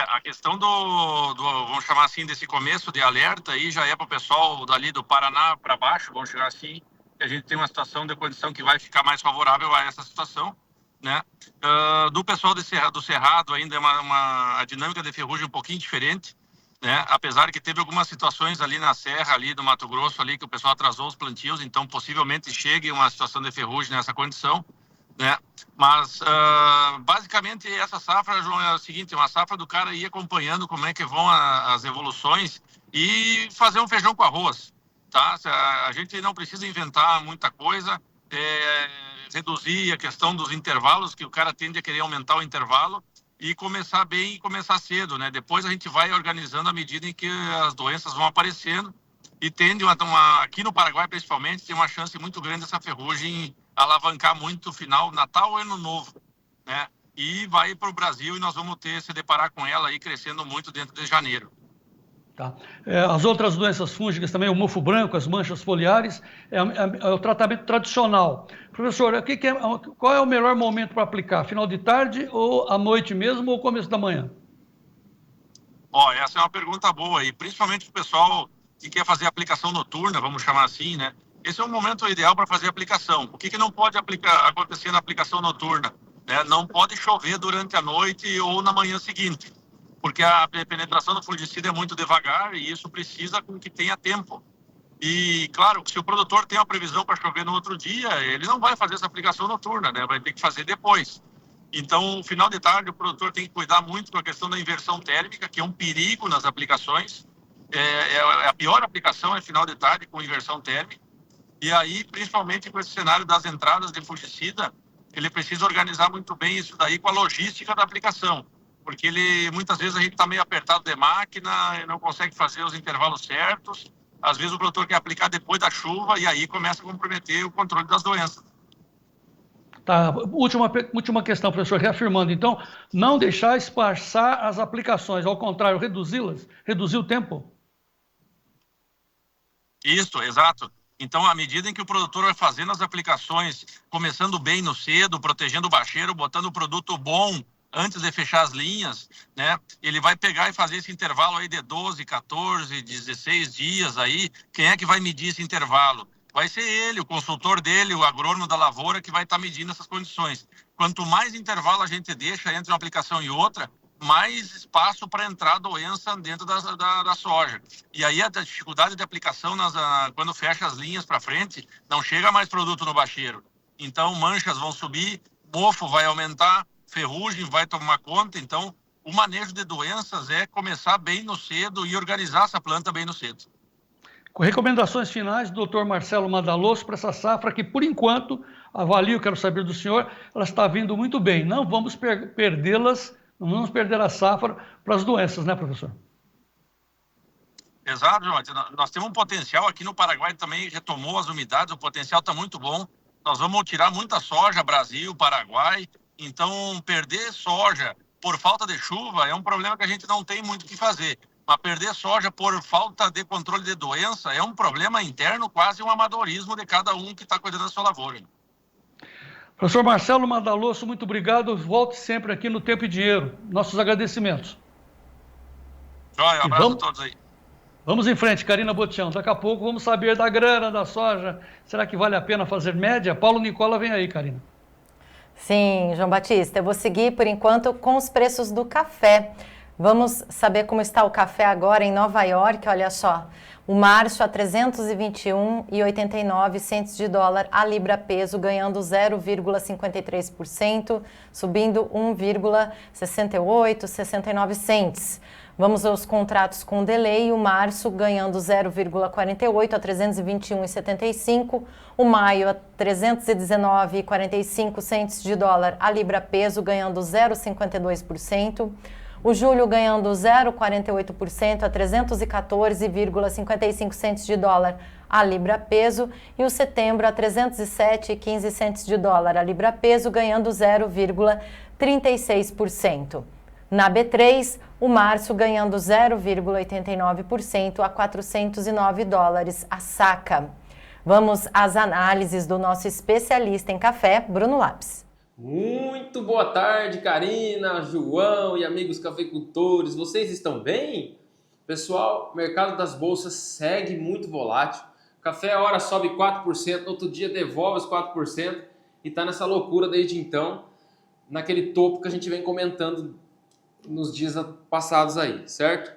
A questão vamos chamar assim, desse começo de alerta aí já é para o pessoal dali do Paraná para baixo, vamos chegar assim, que a gente tem uma situação de condição que vai ficar mais favorável a essa situação, né? Do pessoal do Cerrado ainda é a dinâmica de ferrugem um pouquinho diferente, né? Apesar que teve algumas situações ali na serra, ali do Mato Grosso, ali que o pessoal atrasou os plantios, então possivelmente chegue uma situação de ferrugem nessa condição, né? Mas basicamente essa safra, João, é o seguinte, uma safra do cara ir acompanhando como é que vão as evoluções e fazer um feijão com arroz, tá? A gente não precisa inventar muita coisa, reduzir a questão dos intervalos, que o cara tende a querer aumentar o intervalo, e começar bem e começar cedo, né? Depois a gente vai organizando à medida em que as doenças vão aparecendo e tende aqui no Paraguai principalmente, tem uma chance muito grande dessa ferrugem alavancar muito o final, Natal ou Ano Novo, né? E vai para o Brasil e nós vamos se deparar com ela aí crescendo muito dentro de janeiro. Tá. As outras doenças fúngicas também, o mofo branco, as manchas foliares, é o tratamento tradicional. Professor, qual é o melhor momento para aplicar? Final de tarde ou à noite mesmo ou começo da manhã? Essa é uma pergunta boa e principalmente o pessoal que quer fazer aplicação noturna, vamos chamar assim, né? Esse é o momento ideal para fazer aplicação. O que não pode acontecer na aplicação noturna? Né? Não pode chover durante a noite ou na manhã seguinte, porque a penetração do fungicida é muito devagar e isso precisa com que tenha tempo. E, claro, que se o produtor tem uma previsão para chover no outro dia, ele não vai fazer essa aplicação noturna, né? Vai ter que fazer depois. Então, no final de tarde, o produtor tem que cuidar muito com a questão da inversão térmica, que é um perigo nas aplicações. A pior aplicação é final de tarde com inversão térmica. E aí, principalmente com esse cenário das entradas de fungicida, ele precisa organizar muito bem isso daí com a logística da aplicação. Porque muitas vezes a gente está meio apertado de máquina e não consegue fazer os intervalos certos. Às vezes o produtor quer aplicar depois da chuva e aí começa a comprometer o controle das doenças. Tá, última questão, professor, reafirmando. Então, não deixar esparçar as aplicações, ao contrário, reduzi-las, reduzir o tempo. Isso, exato. Então, à medida em que o produtor vai fazendo as aplicações, começando bem no cedo, protegendo o bacheiro, botando o produto bom antes de fechar as linhas, né? Ele vai pegar e fazer esse intervalo aí de 12, 14, 16 dias aí. Quem é que vai medir esse intervalo? Vai ser ele, o consultor dele, o agrônomo da lavoura, que vai estar medindo essas condições. Quanto mais intervalo a gente deixa entre uma aplicação e outra, mais espaço para entrar a doença dentro da soja. E aí a dificuldade de aplicação, quando fecha as linhas para frente, não chega mais produto no bacheiro. Então manchas vão subir, mofo vai aumentar, ferrugem vai tomar conta. Então o manejo de doenças é começar bem no cedo e organizar essa planta bem no cedo. Com recomendações finais do Dr. Marcelo Madaloso para essa safra que, por enquanto, avalio, quero saber do senhor, ela está vindo muito bem. Não vamos perdê-las, não vamos perder a safra para as doenças, né, professor? Exato, João. Nós temos um potencial aqui no Paraguai, também retomou as umidades, o potencial está muito bom. Nós vamos tirar muita soja, Brasil, Paraguai. Então, perder soja por falta de chuva é um problema que a gente não tem muito o que fazer. Mas perder soja por falta de controle de doença é um problema interno, quase um amadorismo de cada um que está cuidando da sua lavoura. Professor Marcelo Madaloso, muito obrigado. Volte sempre aqui no Tempo e Dinheiro. Nossos agradecimentos. Joia, um abraço a todos aí. Vamos em frente, Karina Botião. Daqui a pouco vamos saber da grana da soja. Será que vale a pena fazer média? Paulo Nicola vem aí, Karina. Sim, João Batista. Eu vou seguir, por enquanto, com os preços do café. Vamos saber como está o café agora em Nova York. Olha só, o março a 321,89 de dólar a libra peso, ganhando 0,53%, subindo 1,69 cents. Vamos aos contratos com delay, o março ganhando 0,48 a 321,75, o maio a 319,45 de dólar a libra peso, ganhando 0,52%. O julho ganhando 0,48% a 314,55 de dólar a libra peso e o setembro a 307,15 de dólar a libra peso, ganhando 0,36%. Na B3, o março ganhando 0,89% a 409 dólares a saca. Vamos às análises do nosso especialista em café, Bruno Lapis. Muito boa tarde, Karina, João e amigos cafeicultores. Vocês estão bem? Pessoal, o mercado das bolsas segue muito volátil. O café a hora sobe 4%, no outro dia devolve os 4% e está nessa loucura desde então, naquele topo que a gente vem comentando nos dias passados aí, certo?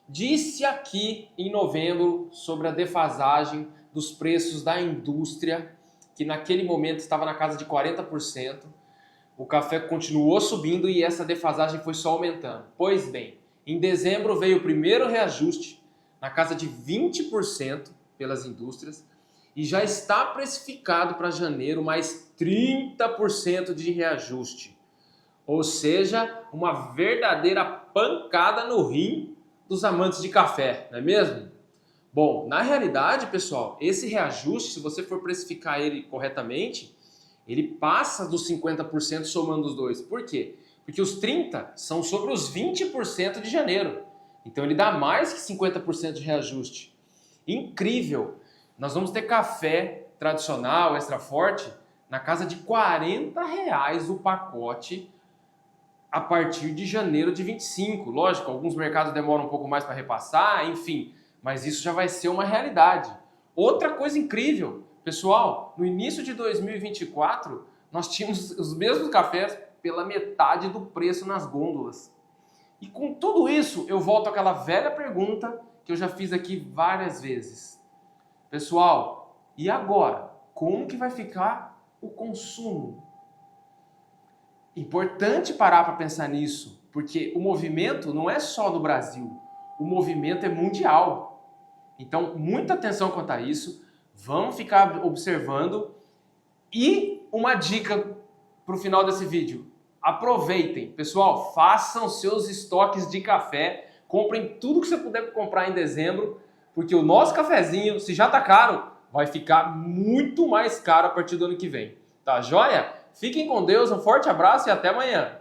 Disse aqui em novembro sobre a defasagem dos preços da indústria, que naquele momento estava na casa de 40%. O café continuou subindo e essa defasagem foi só aumentando. Pois bem, em dezembro veio o primeiro reajuste na casa de 20% pelas indústrias e já está precificado para janeiro mais 30% de reajuste. Ou seja, uma verdadeira pancada no rim dos amantes de café, não é mesmo? Bom, na realidade, pessoal, esse reajuste, se você for precificar ele corretamente, ele passa dos 50% somando os dois. Por quê? Porque os 30% são sobre os 20% de janeiro. Então ele dá mais que 50% de reajuste. Incrível! Nós vamos ter café tradicional, extra forte, na casa de R$40 o pacote a partir de janeiro de 25. Lógico, alguns mercados demoram um pouco mais para repassar, enfim, mas isso já vai ser uma realidade. Outra coisa incrível, pessoal, no início de 2024, nós tínhamos os mesmos cafés pela metade do preço nas gôndolas. E com tudo isso, eu volto àquela velha pergunta que eu já fiz aqui várias vezes. Pessoal, e agora? Como que vai ficar o consumo? Importante parar para pensar nisso, porque o movimento não é só no Brasil, o movimento é mundial. Então, muita atenção quanto a isso, vamos ficar observando. E uma dica para o final desse vídeo, aproveitem. Pessoal, façam seus estoques de café, comprem tudo que você puder comprar em dezembro, porque o nosso cafezinho, se já está caro, vai ficar muito mais caro a partir do ano que vem. Tá joia? Fiquem com Deus, um forte abraço e até amanhã.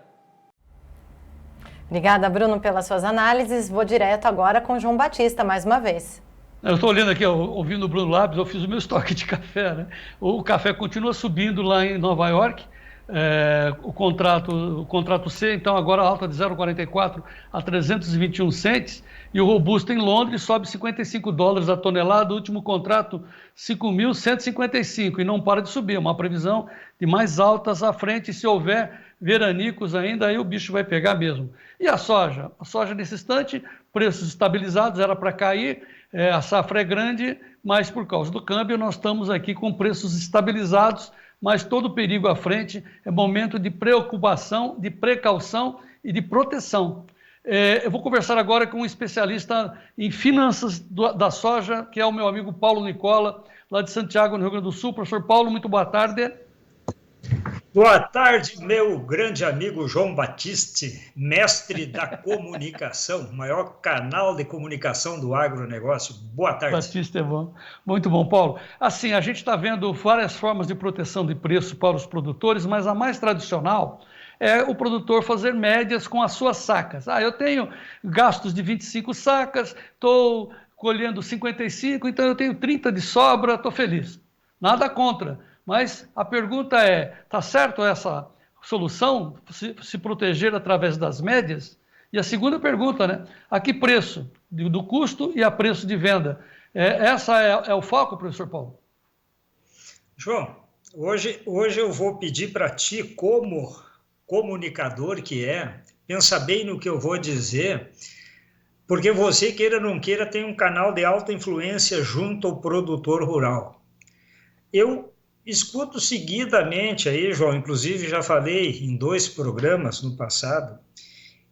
Obrigada, Bruno, pelas suas análises. Vou direto agora com o João Batista, mais uma vez. Eu estou olhando aqui, ouvindo o Bruno Lopes, eu fiz o meu estoque de café, né? O café continua subindo lá em Nova York, o contrato C, então agora alta de 0,44 a 321 cents, e o robusto em Londres sobe $55 a tonelada, o último contrato 5.155, e não para de subir, uma previsão de mais altas à frente, se houver veranicos ainda, aí o bicho vai pegar mesmo. E a soja? A soja nesse instante, preços estabilizados, era para cair, a safra é grande, mas por causa do câmbio nós estamos aqui com preços estabilizados, mas todo o perigo à frente é momento de preocupação, de precaução e de proteção. Eu vou conversar agora com um especialista em finanças da soja, que é o meu amigo Paulo Nicola, lá de Santiago, no Rio Grande do Sul. Professor Paulo, muito boa tarde. Boa tarde, meu grande amigo João Batista, mestre da comunicação, maior canal de comunicação do agronegócio. Boa tarde. Batista é bom. Muito bom, Paulo. Assim, a gente está vendo várias formas de proteção de preço para os produtores, mas a mais tradicional é o produtor fazer médias com as suas sacas. Eu tenho gastos de 25 sacas, estou colhendo 55, então eu tenho 30 de sobra, estou feliz. Nada contra. Mas a pergunta é, está certo essa solução, se proteger através das médias? E a segunda pergunta, né? A que preço? Do custo e a preço de venda. Essa é o foco, professor Paulo? João, hoje eu vou pedir para ti, como comunicador que pensa bem no que eu vou dizer, porque você, queira ou não queira, tem um canal de alta influência junto ao produtor rural. Eu escuto seguidamente aí, João, inclusive já falei em 2 programas no passado,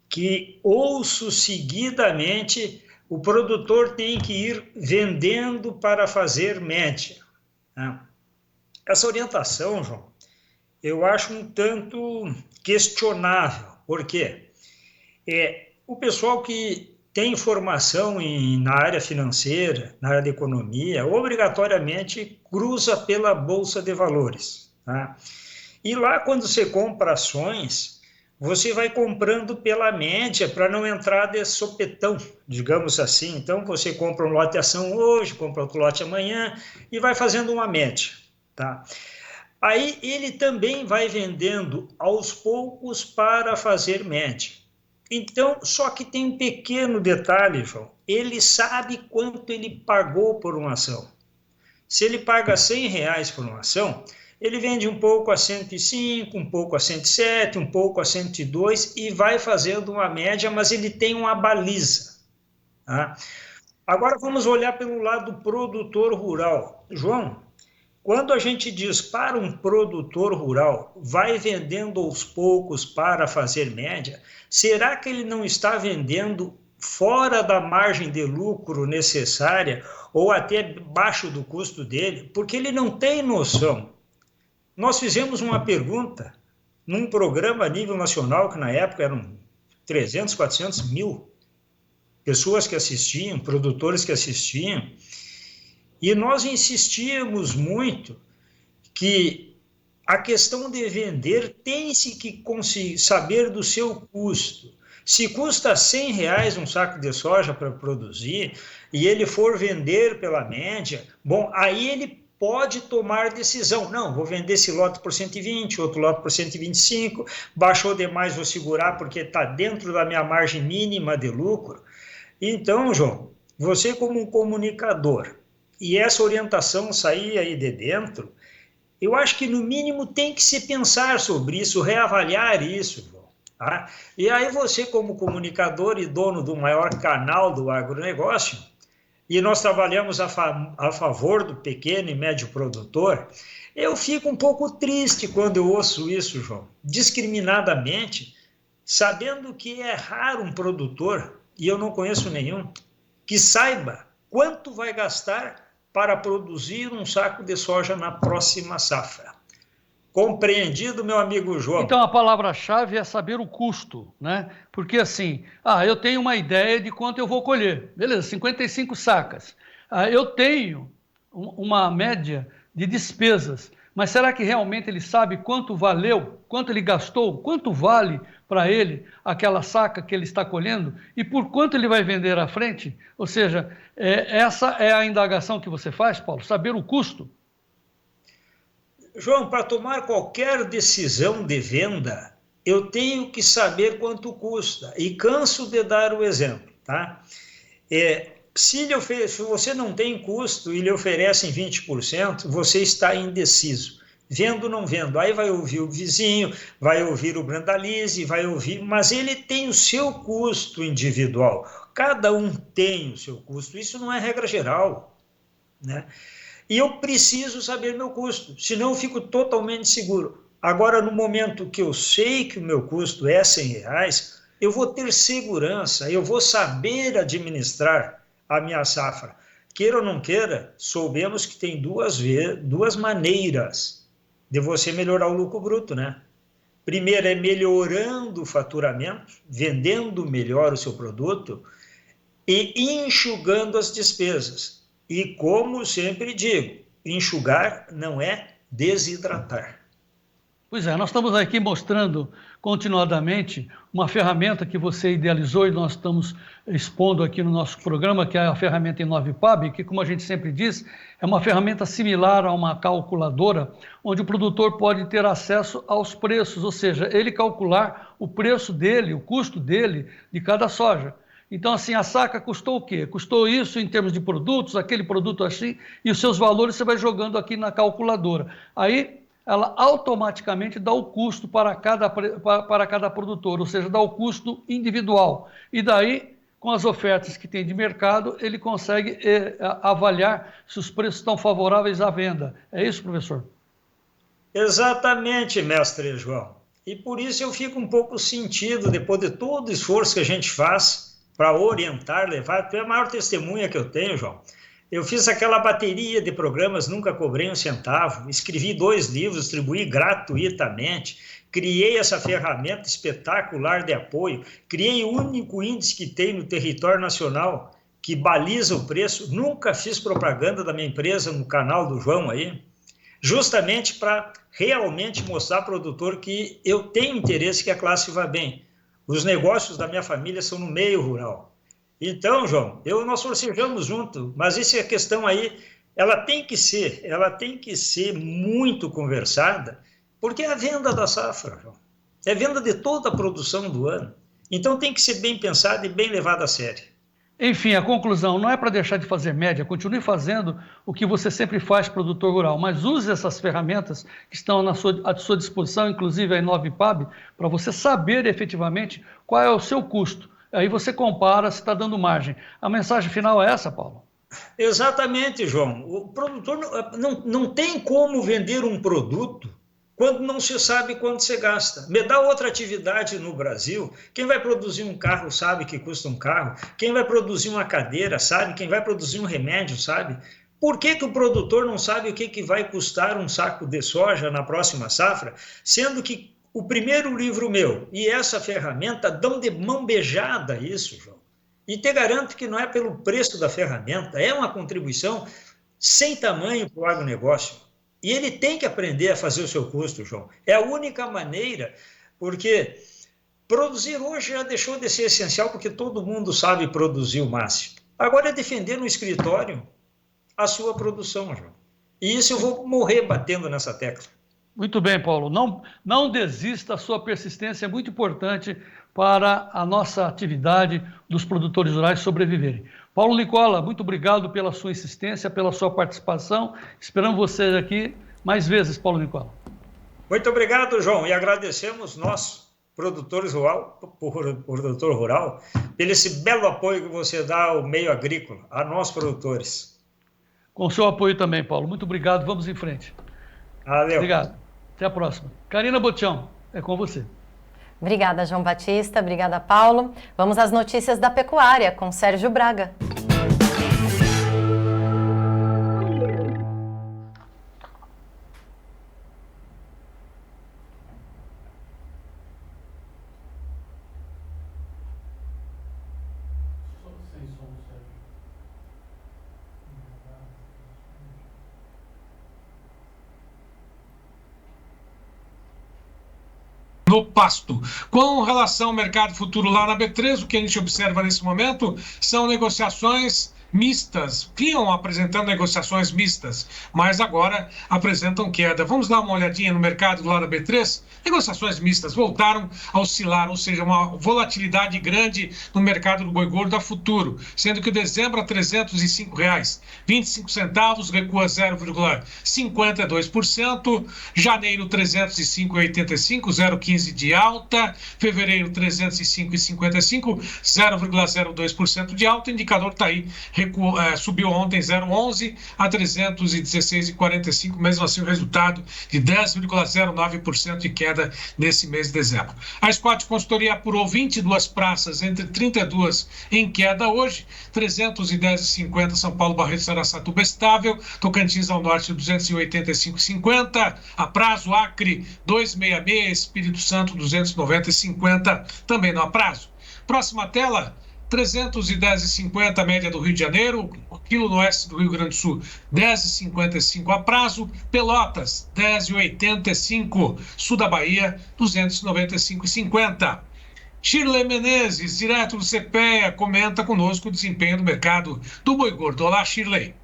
que ouço seguidamente o produtor tem que ir vendendo para fazer média. Essa orientação, João, eu acho um tanto questionável. Por quê? O pessoal que tem formação na área financeira, na área de economia, obrigatoriamente cruza pela Bolsa de Valores. Tá? E lá, quando você compra ações, você vai comprando pela média para não entrar de sopetão, digamos assim. Então, você compra um lote de ação hoje, compra outro lote amanhã e vai fazendo uma média. Tá? Aí, ele também vai vendendo aos poucos para fazer média. Então, só que tem um pequeno detalhe, João. Ele sabe quanto ele pagou por uma ação. Se ele paga R$100 por uma ação, ele vende um pouco a 105, um pouco a 107, um pouco a 102 e vai fazendo uma média, mas ele tem uma baliza. Tá? Agora vamos olhar pelo lado do produtor rural. João, quando a gente diz para um produtor rural, vai vendendo aos poucos para fazer média, será que ele não está vendendo fora da margem de lucro necessária ou até abaixo do custo dele? Porque ele não tem noção. Nós fizemos uma pergunta num programa a nível nacional, que na época eram 300, 400 mil pessoas que assistiam, produtores que assistiam, e nós insistíamos muito que a questão de vender tem-se que saber do seu custo. Se custa R$100 um saco de soja para produzir e ele for vender pela média, bom, aí ele pode tomar decisão. Não, vou vender esse lote por 120, outro lote por 125, baixou demais, vou segurar porque está dentro da minha margem mínima de lucro. Então, João, você como um comunicador, e essa orientação sair aí de dentro, eu acho que no mínimo tem que se pensar sobre isso, reavaliar isso, João. Tá? E aí você como comunicador e dono do maior canal do agronegócio, e nós trabalhamos a favor do pequeno e médio produtor, eu fico um pouco triste quando eu ouço isso, João, discriminadamente, sabendo que é raro um produtor, e eu não conheço nenhum, que saiba quanto vai gastar para produzir um saco de soja na próxima safra. Compreendido, meu amigo João? Então, a palavra-chave é saber o custo, né? Porque assim, eu tenho uma ideia de quanto eu vou colher. Beleza, 55 sacas. Eu tenho uma média de despesas, mas será que realmente ele sabe quanto valeu, quanto ele gastou, quanto vale para ele aquela saca que ele está colhendo e por quanto ele vai vender à frente? Ou seja, essa é a indagação que você faz, Paulo, saber o custo? João, para tomar qualquer decisão de venda, eu tenho que saber quanto custa. E canso de dar o exemplo, tá? Se você não tem custo e lhe oferecem 20%, você está indeciso. Vendo ou não vendo? Aí vai ouvir o vizinho, vai ouvir o Brandalize, vai ouvir... Mas ele tem o seu custo individual. Cada um tem o seu custo. Isso não é regra geral, né? E eu preciso saber meu custo, senão eu fico totalmente seguro. Agora, no momento que eu sei que o meu custo é R$100, eu vou ter segurança, eu vou saber administrar a minha safra. Queira ou não queira, soubemos que tem duas maneiras de você melhorar o lucro bruto, né? Primeiro é melhorando o faturamento, vendendo melhor o seu produto e enxugando as despesas. E como sempre digo, enxugar não é desidratar. Pois é, nós estamos aqui mostrando continuadamente uma ferramenta que você idealizou e nós estamos expondo aqui no nosso programa, que é a ferramenta I9PAB, que, como a gente sempre diz, é uma ferramenta similar a uma calculadora, onde o produtor pode ter acesso aos preços, ou seja, ele calcular o preço dele, o custo dele de cada soja. Então, assim, a saca custou o quê? Custou isso em termos de produtos, aquele produto assim, e os seus valores você vai jogando aqui na calculadora. Aí, ela automaticamente dá o custo para cada produtor, ou seja, dá o custo individual. E daí, com as ofertas que tem de mercado, ele consegue avaliar se os preços estão favoráveis à venda. É isso, professor? Exatamente, mestre João. E por isso eu fico um pouco sentido, depois de todo o esforço que a gente faz para orientar, levar, tu é a maior testemunha que eu tenho, João. Eu fiz aquela bateria de programas, nunca cobrei um centavo, escrevi 2 livros, distribuí gratuitamente, criei essa ferramenta espetacular de apoio, criei o único índice que tem no território nacional que baliza o preço, nunca fiz propaganda da minha empresa no canal do João aí, justamente para realmente mostrar ao produtor que eu tenho interesse que a classe vá bem. Os negócios da minha família são no meio rural. Então, João, nós forcejamos junto, mas essa questão aí, ela tem que ser muito conversada, porque é a venda da safra, João. É a venda de toda a produção do ano. Então tem que ser bem pensada e bem levada a sério. Enfim, a conclusão não é para deixar de fazer média, continue fazendo o que você sempre faz, produtor rural, mas use essas ferramentas que estão à sua disposição, inclusive a I9PAB, para você saber efetivamente qual é o seu custo. Aí você compara se está dando margem. A mensagem final é essa, Paulo? Exatamente, João. O produtor não tem como vender um produto quando não se sabe quanto você gasta. Me dá outra atividade no Brasil, quem vai produzir um carro sabe que custa um carro, quem vai produzir uma cadeira sabe, quem vai produzir um remédio sabe. Por que o produtor não sabe o que vai custar um saco de soja na próxima safra, sendo que o primeiro livro meu e essa ferramenta dão de mão beijada isso, João. E te garanto que não é pelo preço da ferramenta, é uma contribuição sem tamanho para o agronegócio. E ele tem que aprender a fazer o seu custo, João. É a única maneira, porque produzir hoje já deixou de ser essencial, porque todo mundo sabe produzir o máximo. Agora é defender no escritório a sua produção, João. E isso eu vou morrer batendo nessa tecla. Muito bem, Paulo. Não desista, a sua persistência é muito importante para a nossa atividade dos produtores rurais sobreviverem. Paulo Nicola, muito obrigado pela sua insistência, pela sua participação. Esperamos você aqui mais vezes, Paulo Nicola. Muito obrigado, João, e agradecemos nós produtor rural, pelo esse belo apoio que você dá ao meio agrícola, a nós produtores. Com o seu apoio também, Paulo. Muito obrigado. Vamos em frente. Valeu. Obrigado. Até a próxima. Karina Botião, é com você. Obrigada, João Batista. Obrigada, Paulo. Vamos às notícias da pecuária com Sérgio Braga. No pasto. Com relação ao mercado futuro lá na B3, o que a gente observa nesse momento são negociações mistas, vinham apresentando negociações mistas, mas agora apresentam queda. Vamos dar uma olhadinha no mercado lá da B3? Negociações mistas voltaram a oscilar, ou seja, uma volatilidade grande no mercado do boi gordo a futuro, sendo que dezembro a R$ 305,25 recua 0,52%, janeiro 305,85, 0,15 de alta, fevereiro 305,55, 0,02% de alta, o indicador está aí, subiu ontem 0,11 a 316,45, mesmo assim o resultado de 10,09% de queda nesse mês de dezembro. A Scott Consultoria apurou 22 praças entre 32 em queda hoje, 310,50 São Paulo, Barreto, Araçatuba estável, Tocantins ao Norte 285,50, a prazo Acre 266, Espírito Santo 290,50 também no prazo. Próxima tela, 310,50 média do Rio de Janeiro, o quilo no oeste do Rio Grande do Sul, 10,55 a prazo, Pelotas, 10,85, sul da Bahia, 295,50. Shirley Menezes, direto do CPEA, comenta conosco o desempenho do mercado do boi gordo. Olá, Shirley.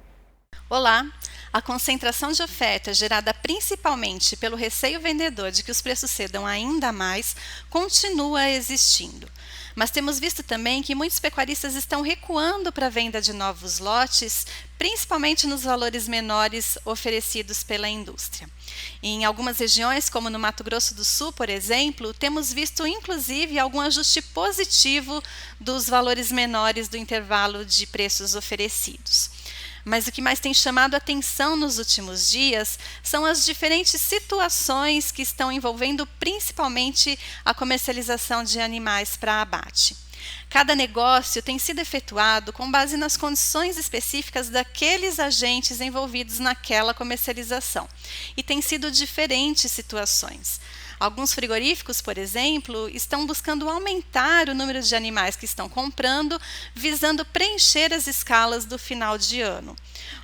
Olá. A concentração de oferta, gerada principalmente pelo receio vendedor de que os preços cedam ainda mais, continua existindo. Mas temos visto também que muitos pecuaristas estão recuando para a venda de novos lotes, principalmente nos valores menores oferecidos pela indústria. Em algumas regiões, como no Mato Grosso do Sul, por exemplo, temos visto inclusive algum ajuste positivo dos valores menores do intervalo de preços oferecidos. Mas o que mais tem chamado a atenção nos últimos dias são as diferentes situações que estão envolvendo principalmente a comercialização de animais para abate. Cada negócio tem sido efetuado com base nas condições específicas daqueles agentes envolvidos naquela comercialização, e tem sido diferentes situações. Alguns frigoríficos, por exemplo, estão buscando aumentar o número de animais que estão comprando, visando preencher as escalas do final de ano.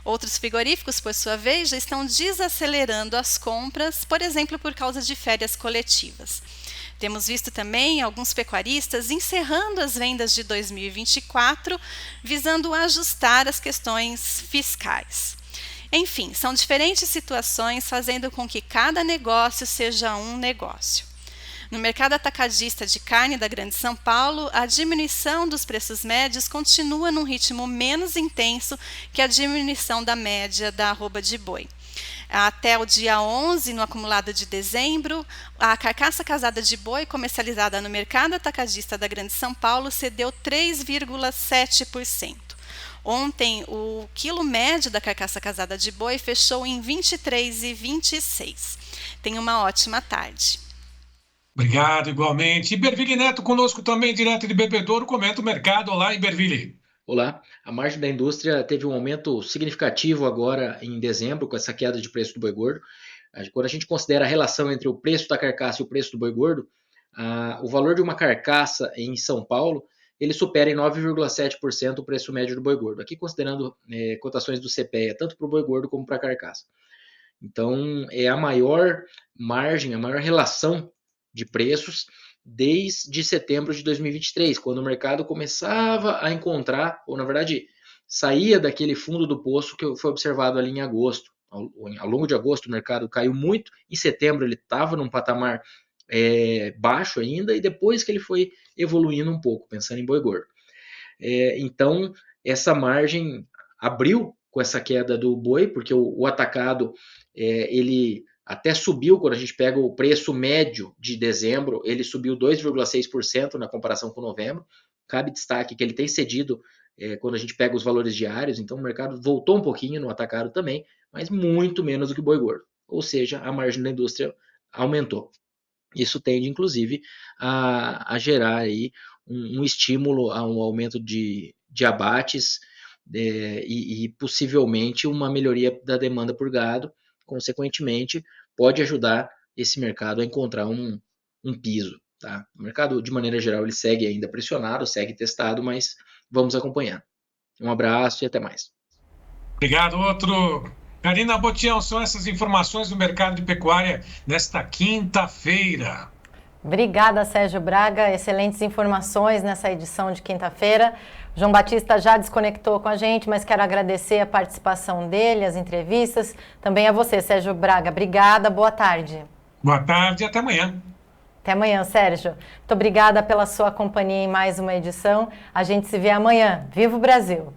Outros frigoríficos, por sua vez, já estão desacelerando as compras, por exemplo, por causa de férias coletivas. Temos visto também alguns pecuaristas encerrando as vendas de 2024, visando ajustar as questões fiscais. Enfim, são diferentes situações fazendo com que cada negócio seja um negócio. No mercado atacadista de carne da Grande São Paulo, a diminuição dos preços médios continua num ritmo menos intenso que a diminuição da média da arroba de boi. Até o dia 11, no acumulado de dezembro, a carcaça casada de boi comercializada no mercado atacadista da Grande São Paulo cedeu 3,7%. Ontem, o quilo médio da carcaça casada de boi fechou em R$ 23,26. Tenha uma ótima tarde. Obrigado, igualmente. Iberville Neto conosco também, direto de Bebedouro, comenta o mercado. Olá, Iberville. Olá, a margem da indústria teve um aumento significativo agora em dezembro, com essa queda de preço do boi gordo. Quando a gente considera a relação entre o preço da carcaça e o preço do boi gordo, o valor de uma carcaça em São Paulo, ele supera em 9,7% o preço médio do boi gordo. Aqui considerando cotações do CPEA, tanto para o boi gordo como para a carcaça. Então, é a maior margem, a maior relação de preços desde setembro de 2023, quando o mercado começava a encontrar, ou na verdade, saía daquele fundo do poço que foi observado ali em agosto. Ao longo de agosto, o mercado caiu muito, em setembro ele estava num patamar baixo ainda, e depois que ele foi evoluindo um pouco, pensando em boi gordo. Então, essa margem abriu com essa queda do boi, porque o atacado ele até subiu, quando a gente pega o preço médio de dezembro, ele subiu 2,6% na comparação com novembro. Cabe destaque que ele tem cedido quando a gente pega os valores diários, então o mercado voltou um pouquinho no atacado também, mas muito menos do que o boi gordo. Ou seja, a margem da indústria aumentou. Isso tende, inclusive, a gerar aí um estímulo a um aumento de abates e possivelmente uma melhoria da demanda por gado. Consequentemente, pode ajudar esse mercado a encontrar um piso. Tá? O mercado, de maneira geral, ele segue ainda pressionado, segue testado, mas vamos acompanhar. Um abraço e até mais. Obrigado, outro. Karina Botião, são essas informações do mercado de pecuária nesta quinta-feira. Obrigada, Sérgio Braga. Excelentes informações nessa edição de quinta-feira. João Batista já desconectou com a gente, mas quero agradecer a participação dele, as entrevistas. Também a você, Sérgio Braga. Obrigada, boa tarde. Boa tarde e até amanhã. Até amanhã, Sérgio. Muito obrigada pela sua companhia em mais uma edição. A gente se vê amanhã. Viva o Brasil!